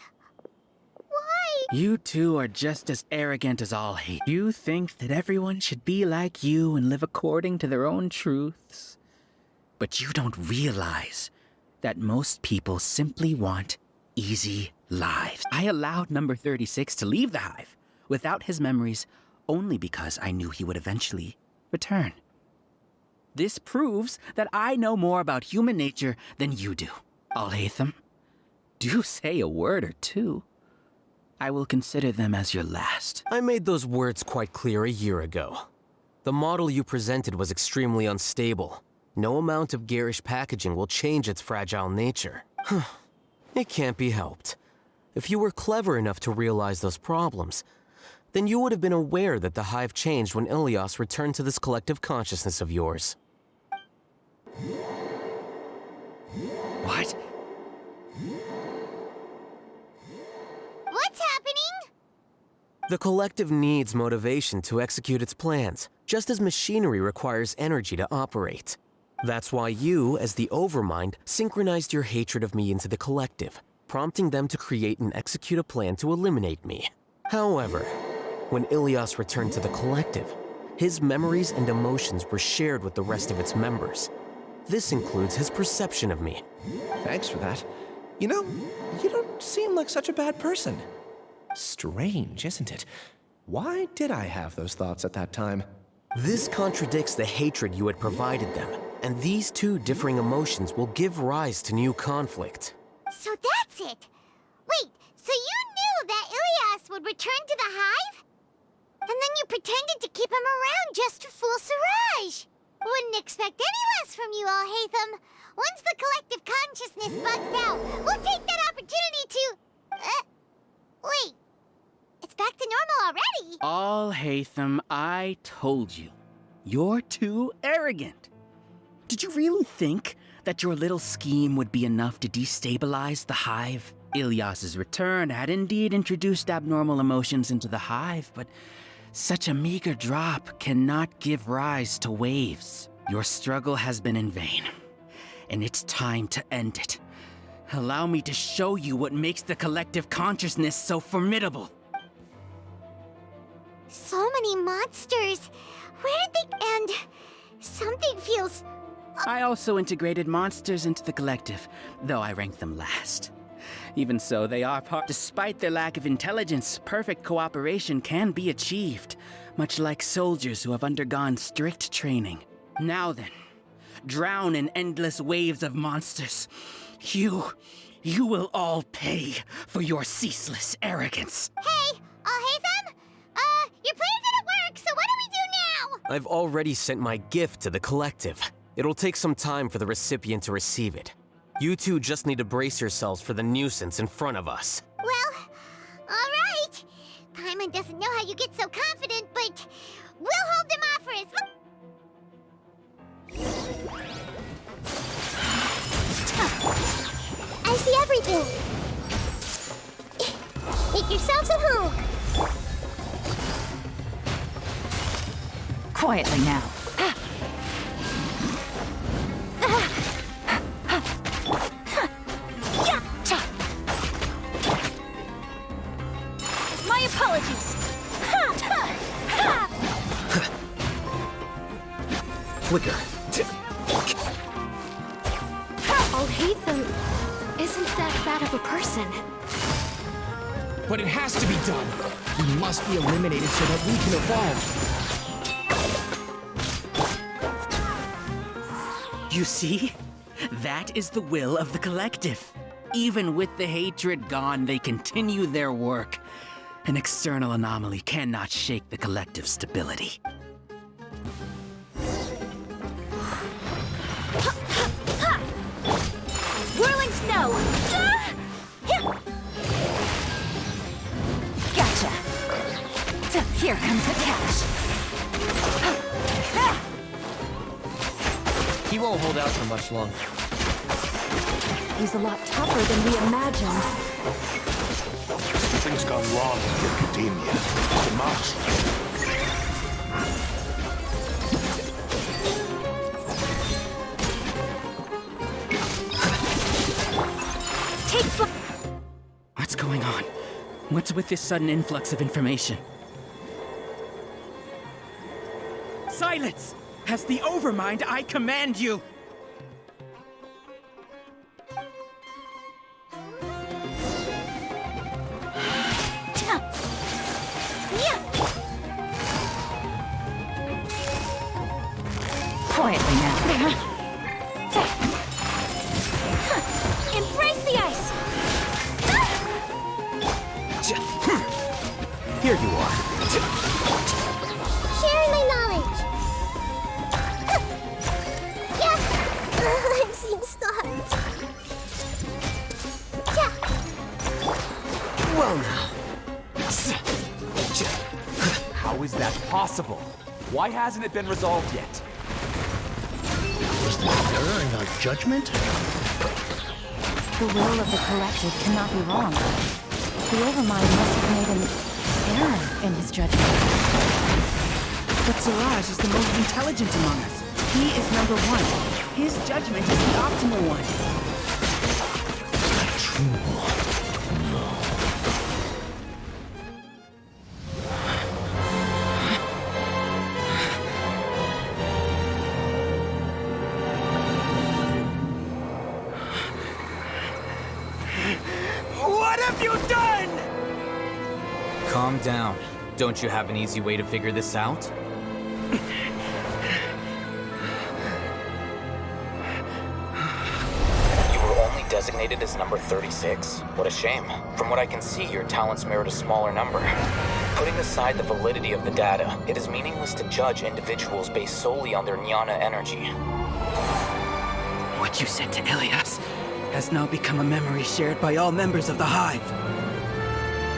Why? You two are just as arrogant as all hate. You think that everyone should be like you and live according to their own truths. But you don't realize that most people simply want easy lives. I allowed number 36 to leave the hive without his memories only because I knew he would eventually return. This proves that I know more about human nature than you do. Athaitham, do say a word or two. I will consider them as your last. I made those words quite clear a year ago. The model you presented was extremely unstable. No amount of garish packaging will change its fragile nature. It can't be helped. If you were clever enough to realize those problems, then you would have been aware that the hive changed when Ilias returned to this collective consciousness of yours. What? What's happening? The collective needs motivation to execute its plans, just as machinery requires energy to operate. That's why you, as the Overmind, synchronized your hatred of me into the collective, prompting them to create and execute a plan to eliminate me. However, when Ilias returned to the collective, his memories and emotions were shared with the rest of its members. This includes his perception of me. Thanks for that. You know, you don't seem like such a bad person. Strange, isn't it? Why did I have those thoughts at that time? This contradicts the hatred you had provided them, and these two differing emotions will give rise to new conflict. So that's it! Wait, so you knew that Ilias would return to the hive? And then you pretended to keep him around just to fool Siraj! Wouldn't expect any less from you, Athaitham. Once the collective consciousness bugs out, we'll take that opportunity to— wait. It's back to normal already. Athaitham, I told you. You're too arrogant. Did you really think that your little scheme would be enough to destabilize the hive? Ilias's return had indeed introduced abnormal emotions into the hive, but such a meager drop cannot give rise to waves. Your struggle has been in vain, and it's time to end it. Allow me to show you what makes the collective consciousness so formidable. So many monsters. Where did they end? Something feels— I also integrated monsters into the collective, though I ranked them last. Even so, they are part— Despite their lack of intelligence, perfect cooperation can be achieved, much like soldiers who have undergone strict training. Now then, drown in endless waves of monsters. You will all pay for your ceaseless arrogance. Hey, Athaitham? Your plan didn't work, so what do we do now? I've already sent my gift to the collective. It'll take some time for the recipient to receive it. You two just need to brace yourselves for the nuisance in front of us. Well, alright. Paimon doesn't know how you get so confident, but we'll hold them off for as long. I see everything. Make yourselves at home. Quietly now. My apologies. Flicker. Athaitham isn't that bad of a person. But it has to be done. We must be eliminated so that we can evolve. You see? That is the will of the collective. Even with the hatred gone, they continue their work. An external anomaly cannot shake the collective's stability. Whirling snow! Gotcha! So here comes the cash. He won't hold out for much longer. He's a lot tougher than we imagined. Something's gone wrong with the Academia. We must. What's going on? What's with this sudden influx of information? Silence! As the Overmind, I command you! Quietly now. Embrace the ice! Here you are. Sharing my knowledge. Yeah. I'm seeing stars. Yeah. Well now. How is that possible? Why hasn't it been resolved yet? Is there an error in our judgment? The will of the collective cannot be wrong. The Overmind must have made an error in his judgment. But Siraj is the most intelligent among us. He is number one. His judgment is the optimal one. True. No. What have you done? Calm down. Don't you have an easy way to figure this out? You were only designated as number 36. What a shame. From what I can see, your talents merit a smaller number. Putting aside the validity of the data, it is meaningless to judge individuals based solely on their jnana energy. What you said to Ilias has now become a memory shared by all members of the Hive.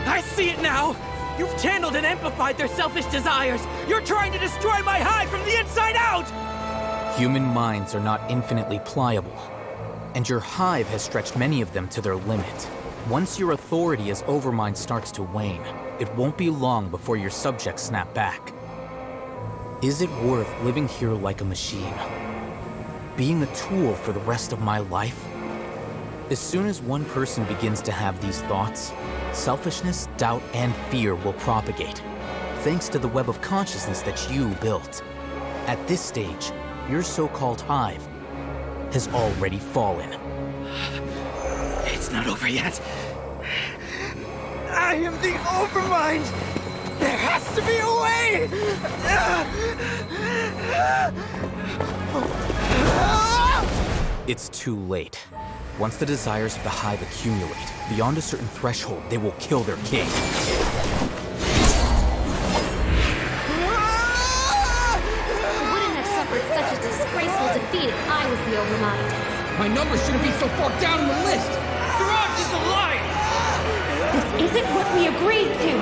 I see it now! You've channeled and amplified their selfish desires! You're trying to destroy my Hive from the inside out! Human minds are not infinitely pliable, and your Hive has stretched many of them to their limit. Once your authority as Overmind starts to wane, it won't be long before your subjects snap back. Is it worth living here like a machine? Being a tool for the rest of my life? As soon as one person begins to have these thoughts, selfishness, doubt, and fear will propagate, thanks to the web of consciousness that you built. At this stage, your so-called Hive has already fallen. It's not over yet. I am the Overmind! There has to be a way! It's too late. Once the desires of the Hive accumulate, beyond a certain threshold, they will kill their king. I wouldn't have suffered such a disgraceful defeat if I was the Overmind. My numbers shouldn't be so far down on the list! Siraj is a liar! This isn't what we agreed to!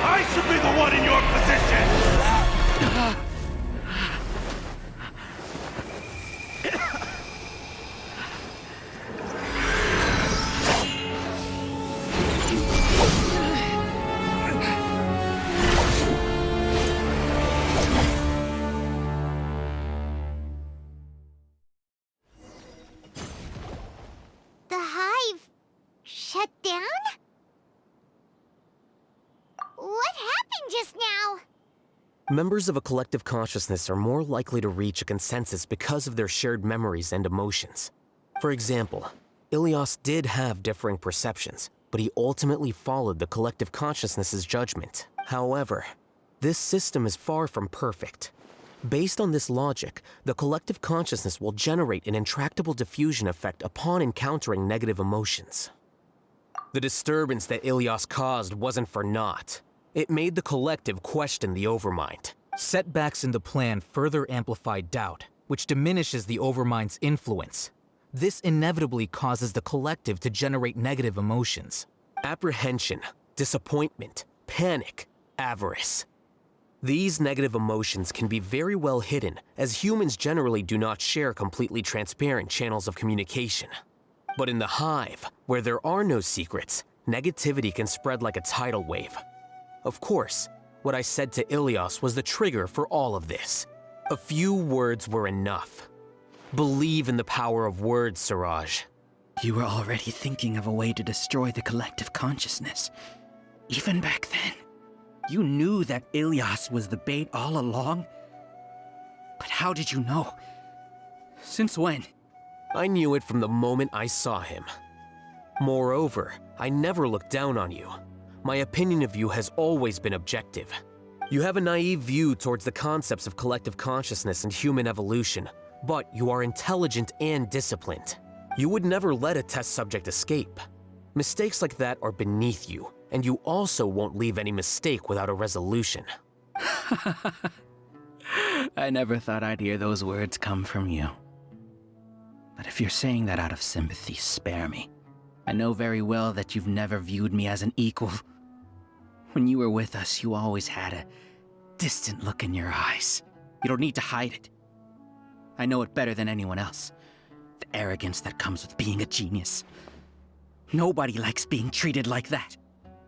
I should be the one in your position! The hive shut down? What happened just now? Members of a collective consciousness are more likely to reach a consensus because of their shared memories and emotions. For example, Ilias did have differing perceptions, but he ultimately followed the collective consciousness's judgment. However, this system is far from perfect. Based on this logic, the collective consciousness will generate an intractable diffusion effect upon encountering negative emotions. The disturbance that Ilias caused wasn't for naught. It made the collective question the Overmind. Setbacks in the plan further amplify doubt, which diminishes the Overmind's influence. This inevitably causes the collective to generate negative emotions. Apprehension, disappointment, panic, avarice. These negative emotions can be very well hidden, as humans generally do not share completely transparent channels of communication. But in the hive, where there are no secrets, negativity can spread like a tidal wave. Of course, what I said to Ilias was the trigger for all of this. A few words were enough. Believe in the power of words, Siraj. You were already thinking of a way to destroy the collective consciousness. Even back then. You knew that Ilias was the bait all along? But how did you know? Since when? I knew it from the moment I saw him. Moreover, I never looked down on you. My opinion of you has always been objective. You have a naive view towards the concepts of collective consciousness and human evolution, but you are intelligent and disciplined. You would never let a test subject escape. Mistakes like that are beneath you, and you also won't leave any mistake without a resolution. I never thought I'd hear those words come from you. But if you're saying that out of sympathy, spare me. I know very well that you've never viewed me as an equal. When you were with us, you always had a distant look in your eyes. You don't need to hide it. I know it better than anyone else. The arrogance that comes with being a genius. Nobody likes being treated like that.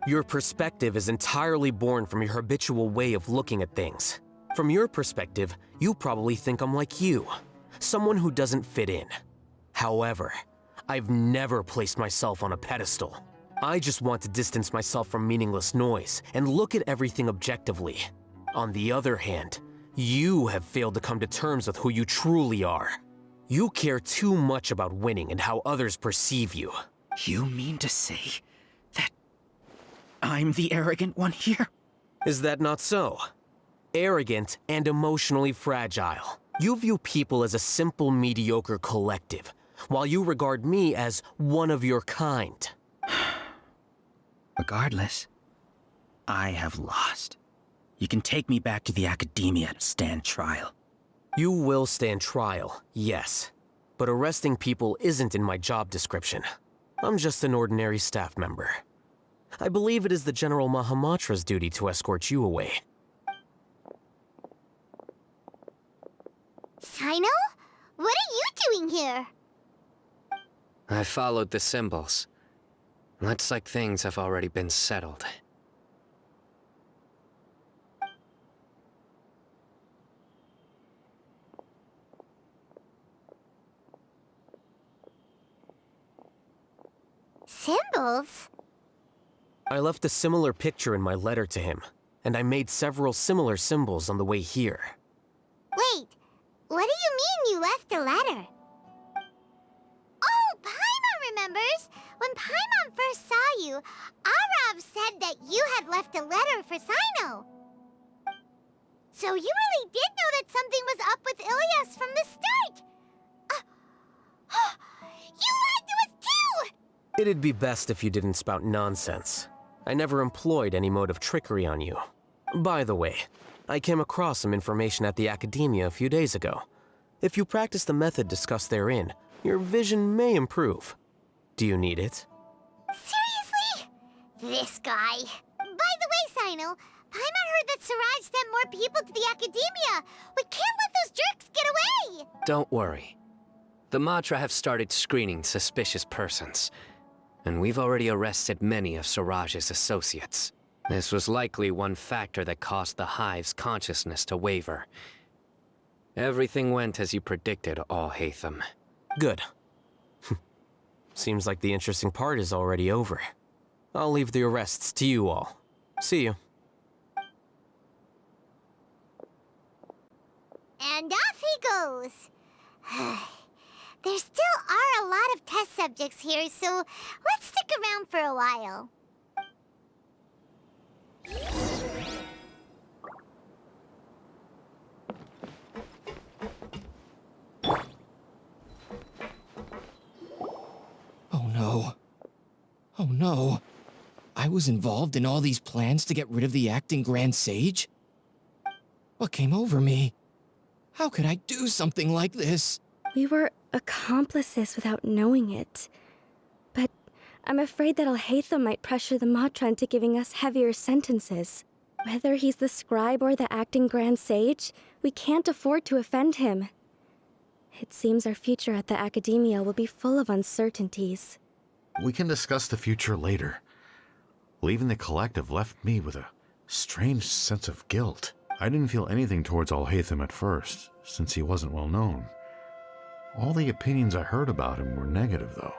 Your perspective is entirely born from your habitual way of looking at things. From your perspective, you probably think I'm like you, someone who doesn't fit in. However, I've never placed myself on a pedestal. I just want to distance myself from meaningless noise and look at everything objectively. On the other hand, you have failed to come to terms with who you truly are. You care too much about winning and how others perceive you. You mean to say that I'm the arrogant one here? Is that not so? Arrogant and emotionally fragile. You view people as a simple, mediocre collective, while you regard me as one of your kind. Regardless, I have lost. You can take me back to the academia to stand trial. You will stand trial, yes. But arresting people isn't in my job description. I'm just an ordinary staff member. I believe it is the General Mahamatra's duty to escort you away. Sino? What are you doing here? I followed the symbols. Looks like things have already been settled. Symbols? I left a similar picture in my letter to him, and I made several similar symbols on the way here. Wait, what do you mean you left a letter? Oh, Paimon remembers! When Paimon first saw you, Arav said that you had left a letter for Sino. So you really did know that something was up with Ilias from the start! You lied to us too! It'd be best if you didn't spout nonsense. I never employed any mode of trickery on you. By the way, I came across some information at the Academia a few days ago. If you practice the method discussed therein, your vision may improve. Do you need it? Seriously? This guy. By the way, Sino, Paimon heard that Siraj sent more people to the Academia. We can't let those jerks get away! Don't worry. The Matra have started screening suspicious persons, and we've already arrested many of Siraj's associates. This was likely one factor that caused the Hive's consciousness to waver. Everything went as you predicted, Athaitham. Good. Seems like the interesting part is already over. I'll leave the arrests to you all. See you. And off he goes. There still are a lot of test subjects here, so let's stick around for a while. Oh no. Oh no. I was involved in all these plans to get rid of the acting Grand Sage? What came over me? How could I do something like this? We were accomplices without knowing it. But I'm afraid that Athaitham might pressure the Matra into giving us heavier sentences. Whether he's the scribe or the acting Grand Sage, we can't afford to offend him. It seems our future at the Academia will be full of uncertainties. We can discuss the future later. Leaving the collective left me with a strange sense of guilt. I didn't feel anything towards Athaitham at first, since he wasn't well known. All the opinions I heard about him were negative, though.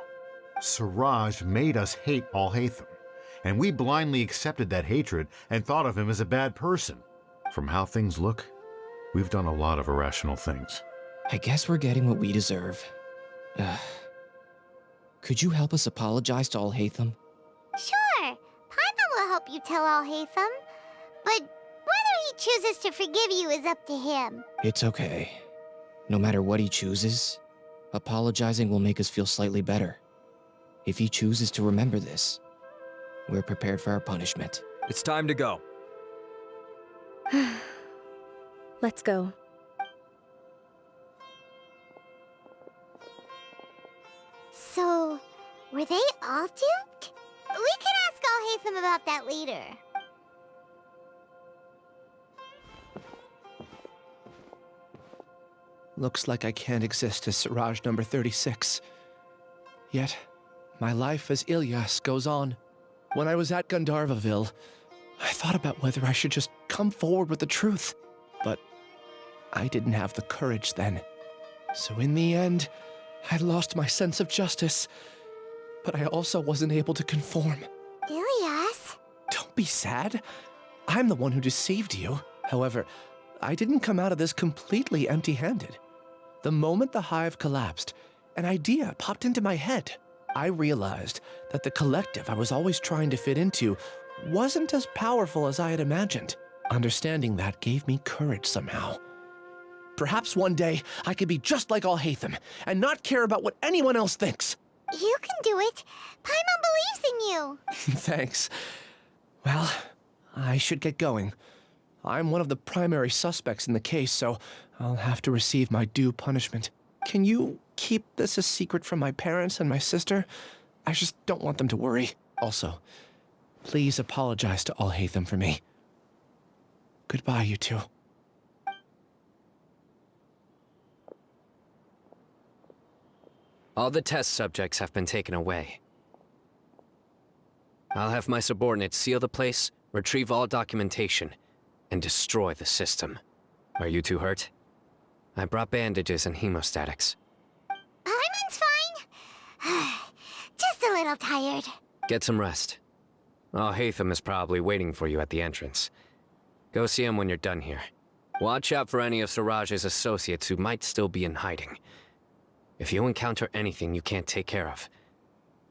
Siraj made us hate Athaitham, and we blindly accepted that hatred and thought of him as a bad person. From how things look, we've done a lot of irrational things. I guess we're getting what we deserve. Could you help us apologize to Athaitham? Sure, Paimon will help you tell Athaitham, but whether he chooses to forgive you is up to him. It's okay. No matter what he chooses, apologizing will make us feel slightly better. If he chooses to remember this, we're prepared for our punishment. It's time to go. Let's go. So, were they all duped? We can ask Athaitham about that later. Looks like I can't exist as Siraj number 36. Yet, my life as Ilyas goes on. When I was at Gandharvaville, I thought about whether I should just come forward with the truth. But I didn't have the courage then. So in the end, I lost my sense of justice. But I also wasn't able to conform. Ilyas? Don't be sad. I'm the one who deceived you. However, I didn't come out of this completely empty-handed. The moment the hive collapsed, an idea popped into my head. I realized that the collective I was always trying to fit into wasn't as powerful as I had imagined. Understanding that gave me courage somehow. Perhaps one day I could be just like Athaitham and not care about what anyone else thinks. You can do it. Paimon believes in you. Thanks. Well, I should get going. I'm one of the primary suspects in the case, so I'll have to receive my due punishment. Can you keep this a secret from my parents and my sister? I just don't want them to worry. Also, please apologize to Athaitham for me. Goodbye, you two. All the test subjects have been taken away. I'll have my subordinates seal the place, retrieve all documentation, and destroy the system. Are you two hurt? I brought bandages and hemostatics. Paimon's fine. Just a little tired. Get some rest. Athaitham is probably waiting for you at the entrance. Go see him when you're done here. Watch out for any of Siraj's associates who might still be in hiding. If you encounter anything you can't take care of,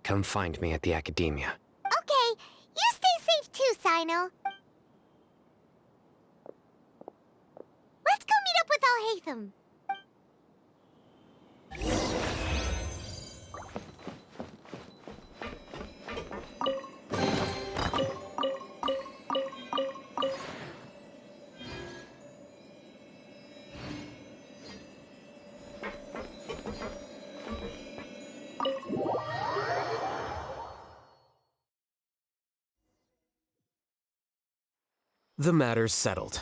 come find me at the Academia. Okay, you stay safe too, Sino. Let's go meet up with Athaitham. The matter's settled.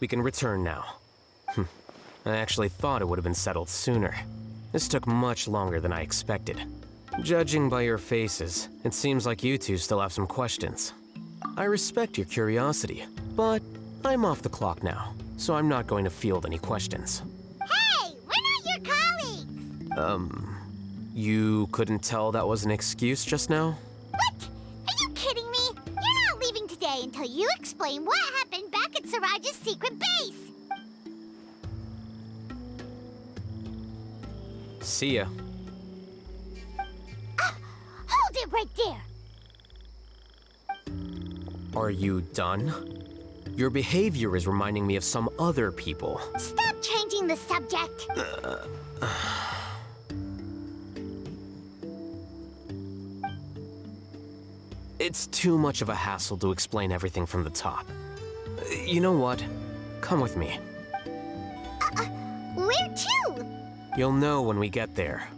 We can return now. I actually thought it would have been settled sooner. This took much longer than I expected. Judging by your faces, it seems like you two still have some questions. I respect your curiosity, but I'm off the clock now, so I'm not going to field any questions. Hey, we're not your colleagues! You couldn't tell that was an excuse just now? What? Are you kidding me? You're not leaving today until you explain what happened back at Siraj's secret base! See ya. Hold it right there! Are you done? Your behavior is reminding me of some other people. Stop changing the subject! It's too much of a hassle to explain everything from the top. You know what? Come with me. Where to? You'll know when we get there.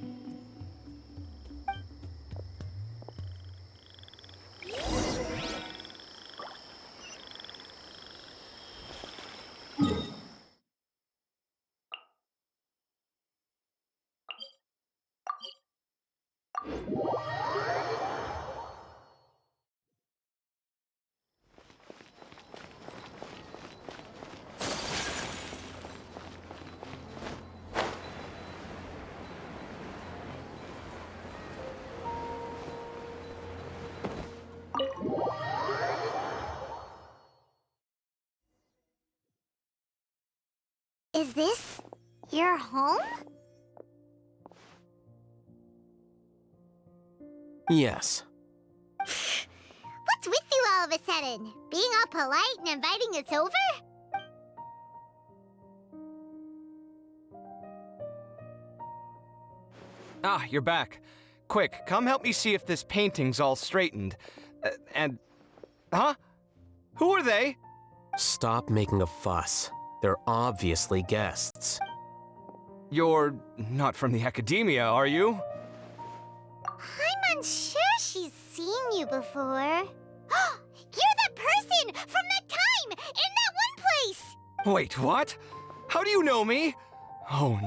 Is this your home? Yes. What's with you all of a sudden? Being all polite and inviting us over? Ah, you're back. Quick, come help me see if this painting's all straightened. Huh? Who are they? Stop making a fuss. They're obviously guests. You're not from the academia, are you? I'm unsure she's seen you before. You're that person from that time in that one place! Wait, what? How do you know me? Oh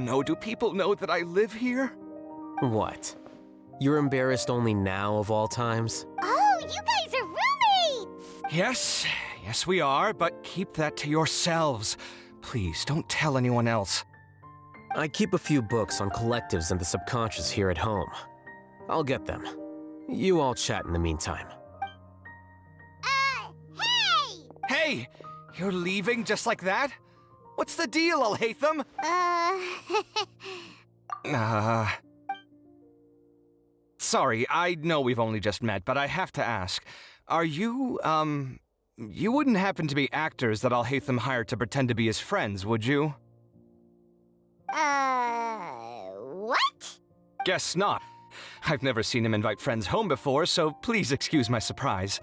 no, do people know that I live here? What? You're embarrassed only now of all times? Oh, you guys are roommates! Yes we are, but keep that to yourselves. Please, don't tell anyone else. I keep a few books on collectives and the subconscious here at home. I'll get them. You all chat in the meantime. Hey! Hey! You're leaving just like that? What's the deal, Athaitham? Sorry, I know we've only just met, but I have to ask. Are you, you wouldn't happen to be actors that Athaitham hired to pretend to be his friends, would you? What? Guess not. I've never seen him invite friends home before, so please excuse my surprise.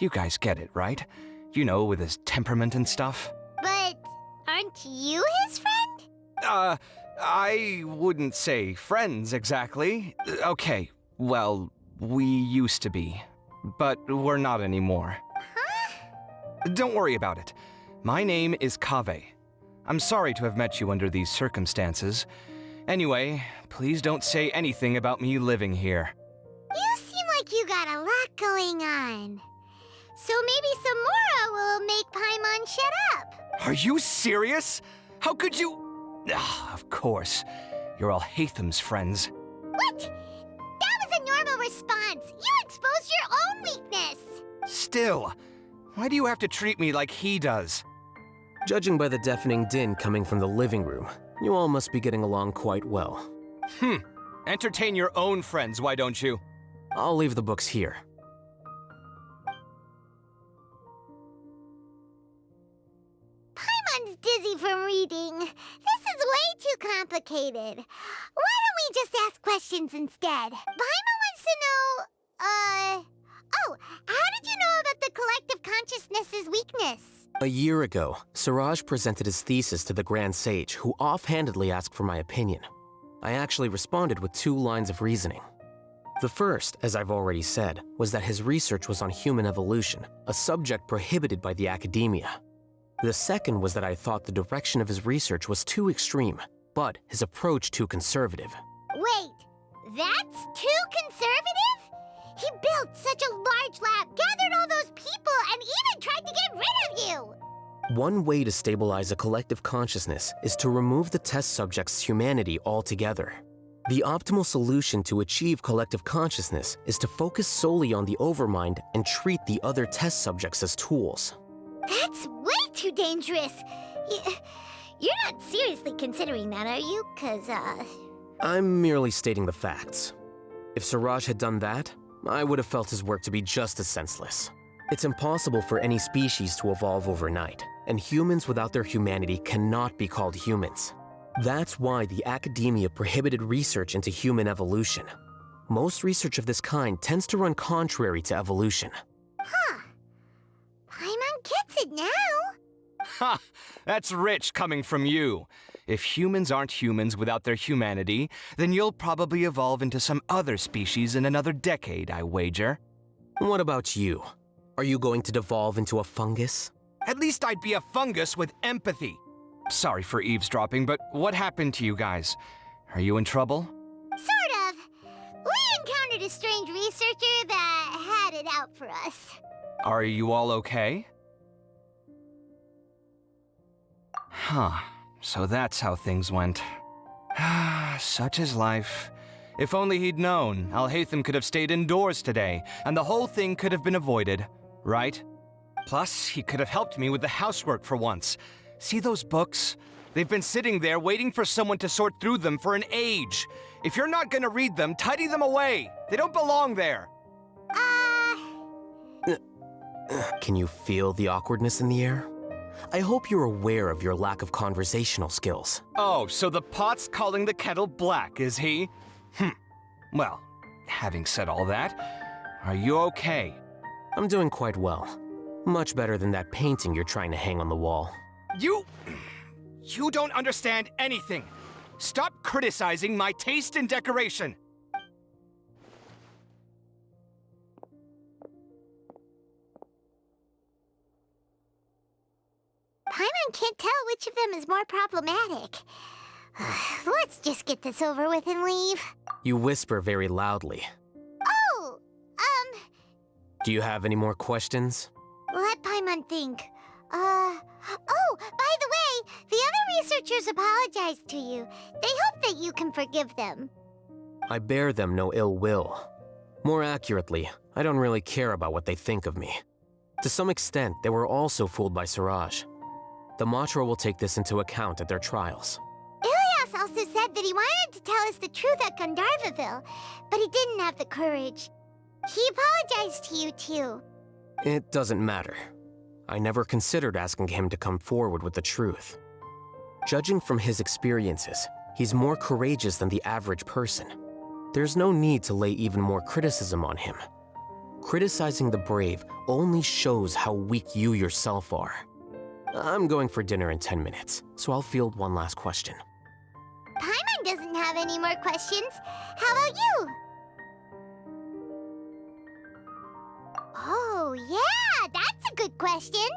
You guys get it, right? You know, with his temperament and stuff. But aren't you his friend? I wouldn't say friends exactly. Okay, well, we used to be, but we're not anymore. Huh? Don't worry about it. My name is Kaveh. I'm sorry to have met you under these circumstances. Anyway, please don't say anything about me living here. You seem like you got a lot going on. So maybe Samora will make Paimon shut up. Are you serious? How could you? Of course. You're Athaitham's friends. What? That was a normal response. You exposed your own weakness. Still, why do you have to treat me like he does? Judging by the deafening din coming from the living room, you all must be getting along quite well. Entertain your own friends, why don't you? I'll leave the books here. Paimon's dizzy from reading. This is way too complicated. Why don't we just ask questions instead? Paimon wants to know, oh, how did you know about the collective consciousness's weakness? A year ago, Siraj presented his thesis to the Grand Sage, who offhandedly asked for my opinion. I actually responded with 2 lines of reasoning. The first, as I've already said, was that his research was on human evolution, a subject prohibited by the academia. The second was that I thought the direction of his research was too extreme, but his approach too conservative. Wait, that's too conservative? He built such a large lab, gathered all those people, and even tried to get rid of you! One way to stabilize a collective consciousness is to remove the test subject's humanity altogether. The optimal solution to achieve collective consciousness is to focus solely on the overmind and treat the other test subjects as tools. That's way too dangerous! You're not seriously considering that, are you? I'm merely stating the facts. If Siraj had done that, I would have felt his work to be just as senseless. It's impossible for any species to evolve overnight, and humans without their humanity cannot be called humans. That's why the academia prohibited research into human evolution. Most research of this kind tends to run contrary to evolution. Huh. Paimon gets it now. Ha! That's rich coming from you. If humans aren't humans without their humanity, then you'll probably evolve into some other species in another decade, I wager. What about you? Are you going to devolve into a fungus? At least I'd be a fungus with empathy. Sorry for eavesdropping, but what happened to you guys? Are you in trouble? Sort of. We encountered a strange researcher that had it out for us. Are you all okay? Huh. So that's how things went. Such is life. If only he'd known, Athaitham could have stayed indoors today, and the whole thing could have been avoided, right? Plus, he could have helped me with the housework for once. See those books? They've been sitting there waiting for someone to sort through them for an age. If you're not gonna read them, tidy them away. They don't belong there. Can you feel the awkwardness in the air? I hope you're aware of your lack of conversational skills. Oh, so the pot's calling the kettle black, is he? Well, having said all that, are you okay? I'm doing quite well. Much better than that painting you're trying to hang on the wall. You don't understand anything. Stop criticizing my taste in decoration. Paimon can't tell which of them is more problematic. Let's just get this over with and leave. You whisper very loudly. Oh, Do you have any more questions? let Paimon think. Oh, by the way, the other researchers apologized to you. They hope that you can forgive them. I bear them no ill will. More accurately, I don't really care about what they think of me. To some extent, they were also fooled by Siraj. The Matra will take this into account at their trials. Ilias also said that he wanted to tell us the truth at Gandharvaville, but he didn't have the courage. He apologized to you, too. It doesn't matter. I never considered asking him to come forward with the truth. Judging from his experiences, he's more courageous than the average person. There's no need to lay even more criticism on him. Criticizing the brave only shows how weak you yourself are. I'm going for dinner in 10 minutes, so I'll field one last question. Paimon doesn't have any more questions. How about you? Oh, yeah, that's a good question.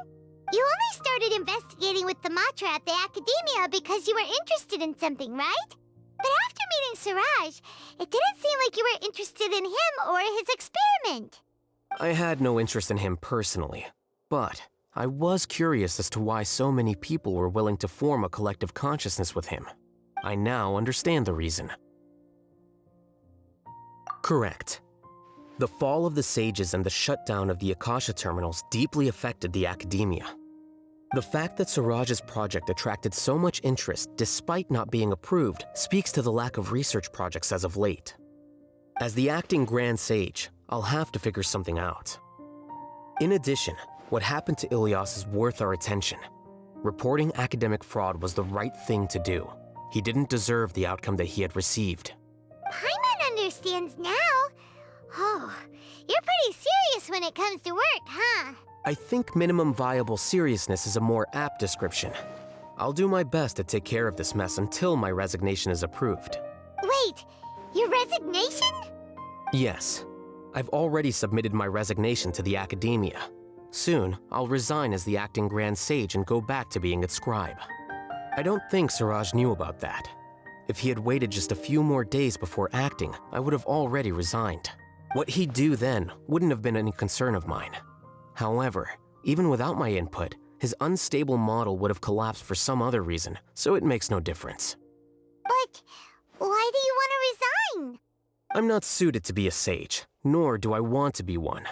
You only started investigating with the Matra at the Academia because you were interested in something, right? But after meeting Siraj, it didn't seem like you were interested in him or his experiment. I had no interest in him personally, but I was curious as to why so many people were willing to form a collective consciousness with him. I now understand the reason. Correct. The fall of the sages and the shutdown of the Akasha terminals deeply affected the academia. The fact that Siraj's project attracted so much interest despite not being approved speaks to the lack of research projects as of late. As the acting Grand Sage, I'll have to figure something out. In addition, what happened to Ilias is worth our attention. Reporting academic fraud was the right thing to do. He didn't deserve the outcome that he had received. Paimon understands now. Oh, you're pretty serious when it comes to work, huh? I think minimum viable seriousness is a more apt description. I'll do my best to take care of this mess until my resignation is approved. Wait, your resignation? Yes. I've already submitted my resignation to the Academia. Soon, I'll resign as the acting Grand Sage and go back to being its scribe. I don't think Siraj knew about that. If he had waited just a few more days before acting, I would have already resigned. What he'd do then wouldn't have been any concern of mine. However, even without my input, his unstable model would have collapsed for some other reason, so it makes no difference. But why do you want to resign? I'm not suited to be a sage, nor do I want to be one.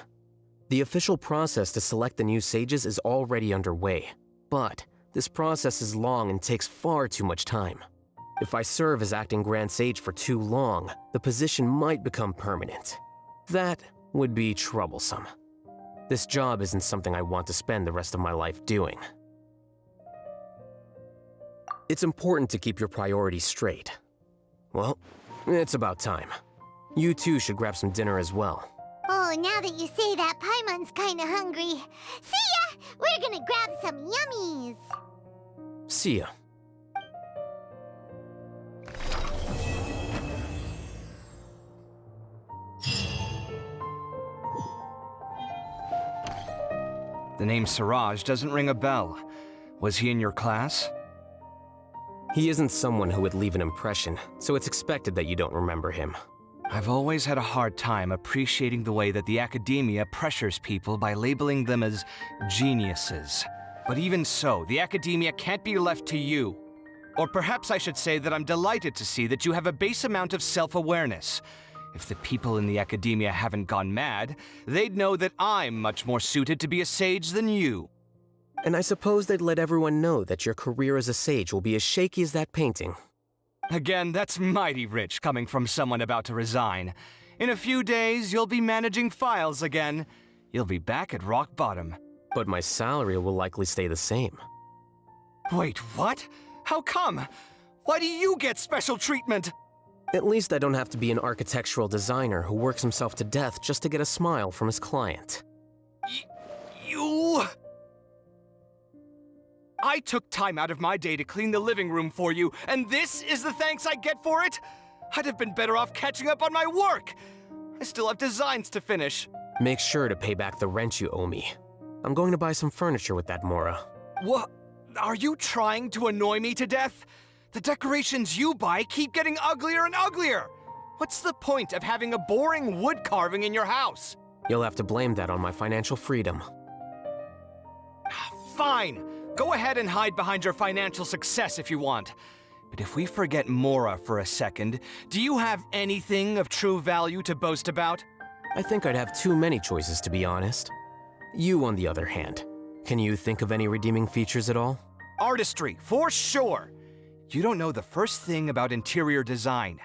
The official process to select the new sages is already underway, but this process is long and takes far too much time. If I serve as acting Grand Sage for too long, the position might become permanent. That would be troublesome. This job isn't something I want to spend the rest of my life doing. It's important to keep your priorities straight. Well, it's about time. You two should grab some dinner as well. Oh, now that you say that, Paimon's kinda hungry. See ya! We're gonna grab some yummies! See ya. The name Siraj doesn't ring a bell. Was he in your class? He isn't someone who would leave an impression, so it's expected that you don't remember him. I've always had a hard time appreciating the way that the Academia pressures people by labeling them as geniuses. But even so, the Academia can't be left to you. Or perhaps I should say that I'm delighted to see that you have a base amount of self-awareness. If the people in the Academia haven't gone mad, they'd know that I'm much more suited to be a sage than you. And I suppose they'd let everyone know that your career as a sage will be as shaky as that painting. Again, that's mighty rich coming from someone about to resign. In a few days, you'll be managing files again. You'll be back at rock bottom. But my salary will likely stay the same. Wait, what? How come? Why do you get special treatment? At least I don't have to be an architectural designer who works himself to death just to get a smile from his client. You... I took time out of my day to clean the living room for you, and this is the thanks I get for it? I'd have been better off catching up on my work. I still have designs to finish. Make sure to pay back the rent you owe me. I'm going to buy some furniture with that Mora. What? Are you trying to annoy me to death? The decorations you buy keep getting uglier and uglier. What's the point of having a boring wood carving in your house? You'll have to blame that on my financial freedom. Fine. Go ahead and hide behind your financial success if you want. But if we forget Mora for a second, do you have anything of true value to boast about? I think I'd have too many choices, to be honest. You, on the other hand, can you think of any redeeming features at all? Artistry, for sure. You don't know the first thing about interior design.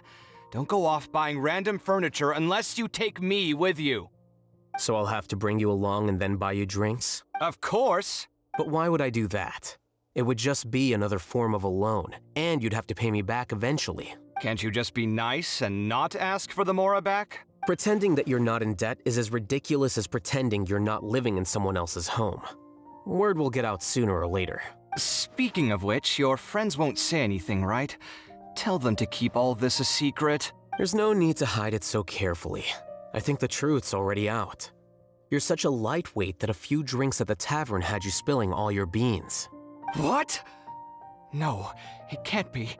Don't go off buying random furniture unless you take me with you. So I'll have to bring you along and then buy you drinks? Of course. But why would I do that? It would just be another form of a loan, and you'd have to pay me back eventually. Can't you just be nice and not ask for the Mora back? Pretending that you're not in debt is as ridiculous as pretending you're not living in someone else's home. Word will get out sooner or later. Speaking of which, your friends won't say anything, right? Tell them to keep all this a secret. There's no need to hide it so carefully. I think the truth's already out. You're such a lightweight that a few drinks at the tavern had you spilling all your beans. What? No, it can't be.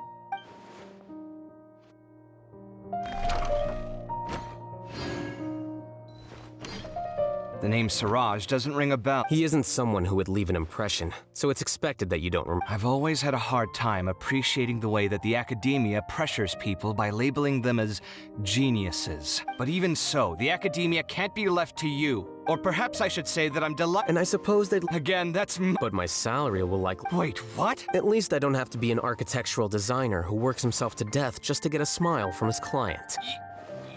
The name Siraj doesn't ring a bell. He isn't someone who would leave an impression, so it's expected that you don't remember. I've always had a hard time appreciating the way that the Academia pressures people by labeling them as geniuses. But even so, the Academia can't be left to you. Or perhaps I should say that I'm delighted. And I suppose they'd... Again, that's But my salary will likely... Wait, what? At least I don't have to be an architectural designer who works himself to death just to get a smile from his client.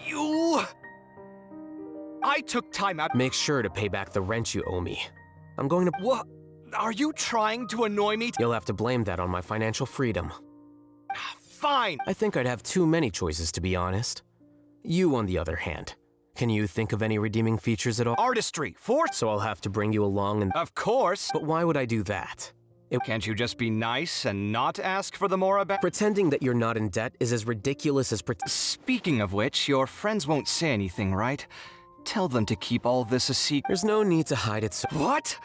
You... I took time out... Make sure to pay back the rent you owe me. I'm going to... What? Are you trying to annoy me? You'll have to blame that on my financial freedom. Fine. I think I'd have too many choices, to be honest. You, on the other hand, can you think of any redeeming features at all? Artistry, for... So I'll have to bring you along and... Of course. But why would I do that? Can't you just be nice and not ask for the Morabag? Pretending that you're not in debt is as ridiculous as Speaking of which, your friends won't say anything, right? Tell them to keep all this a secret. There's no need to hide it so— What?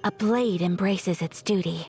A blade embraces its duty.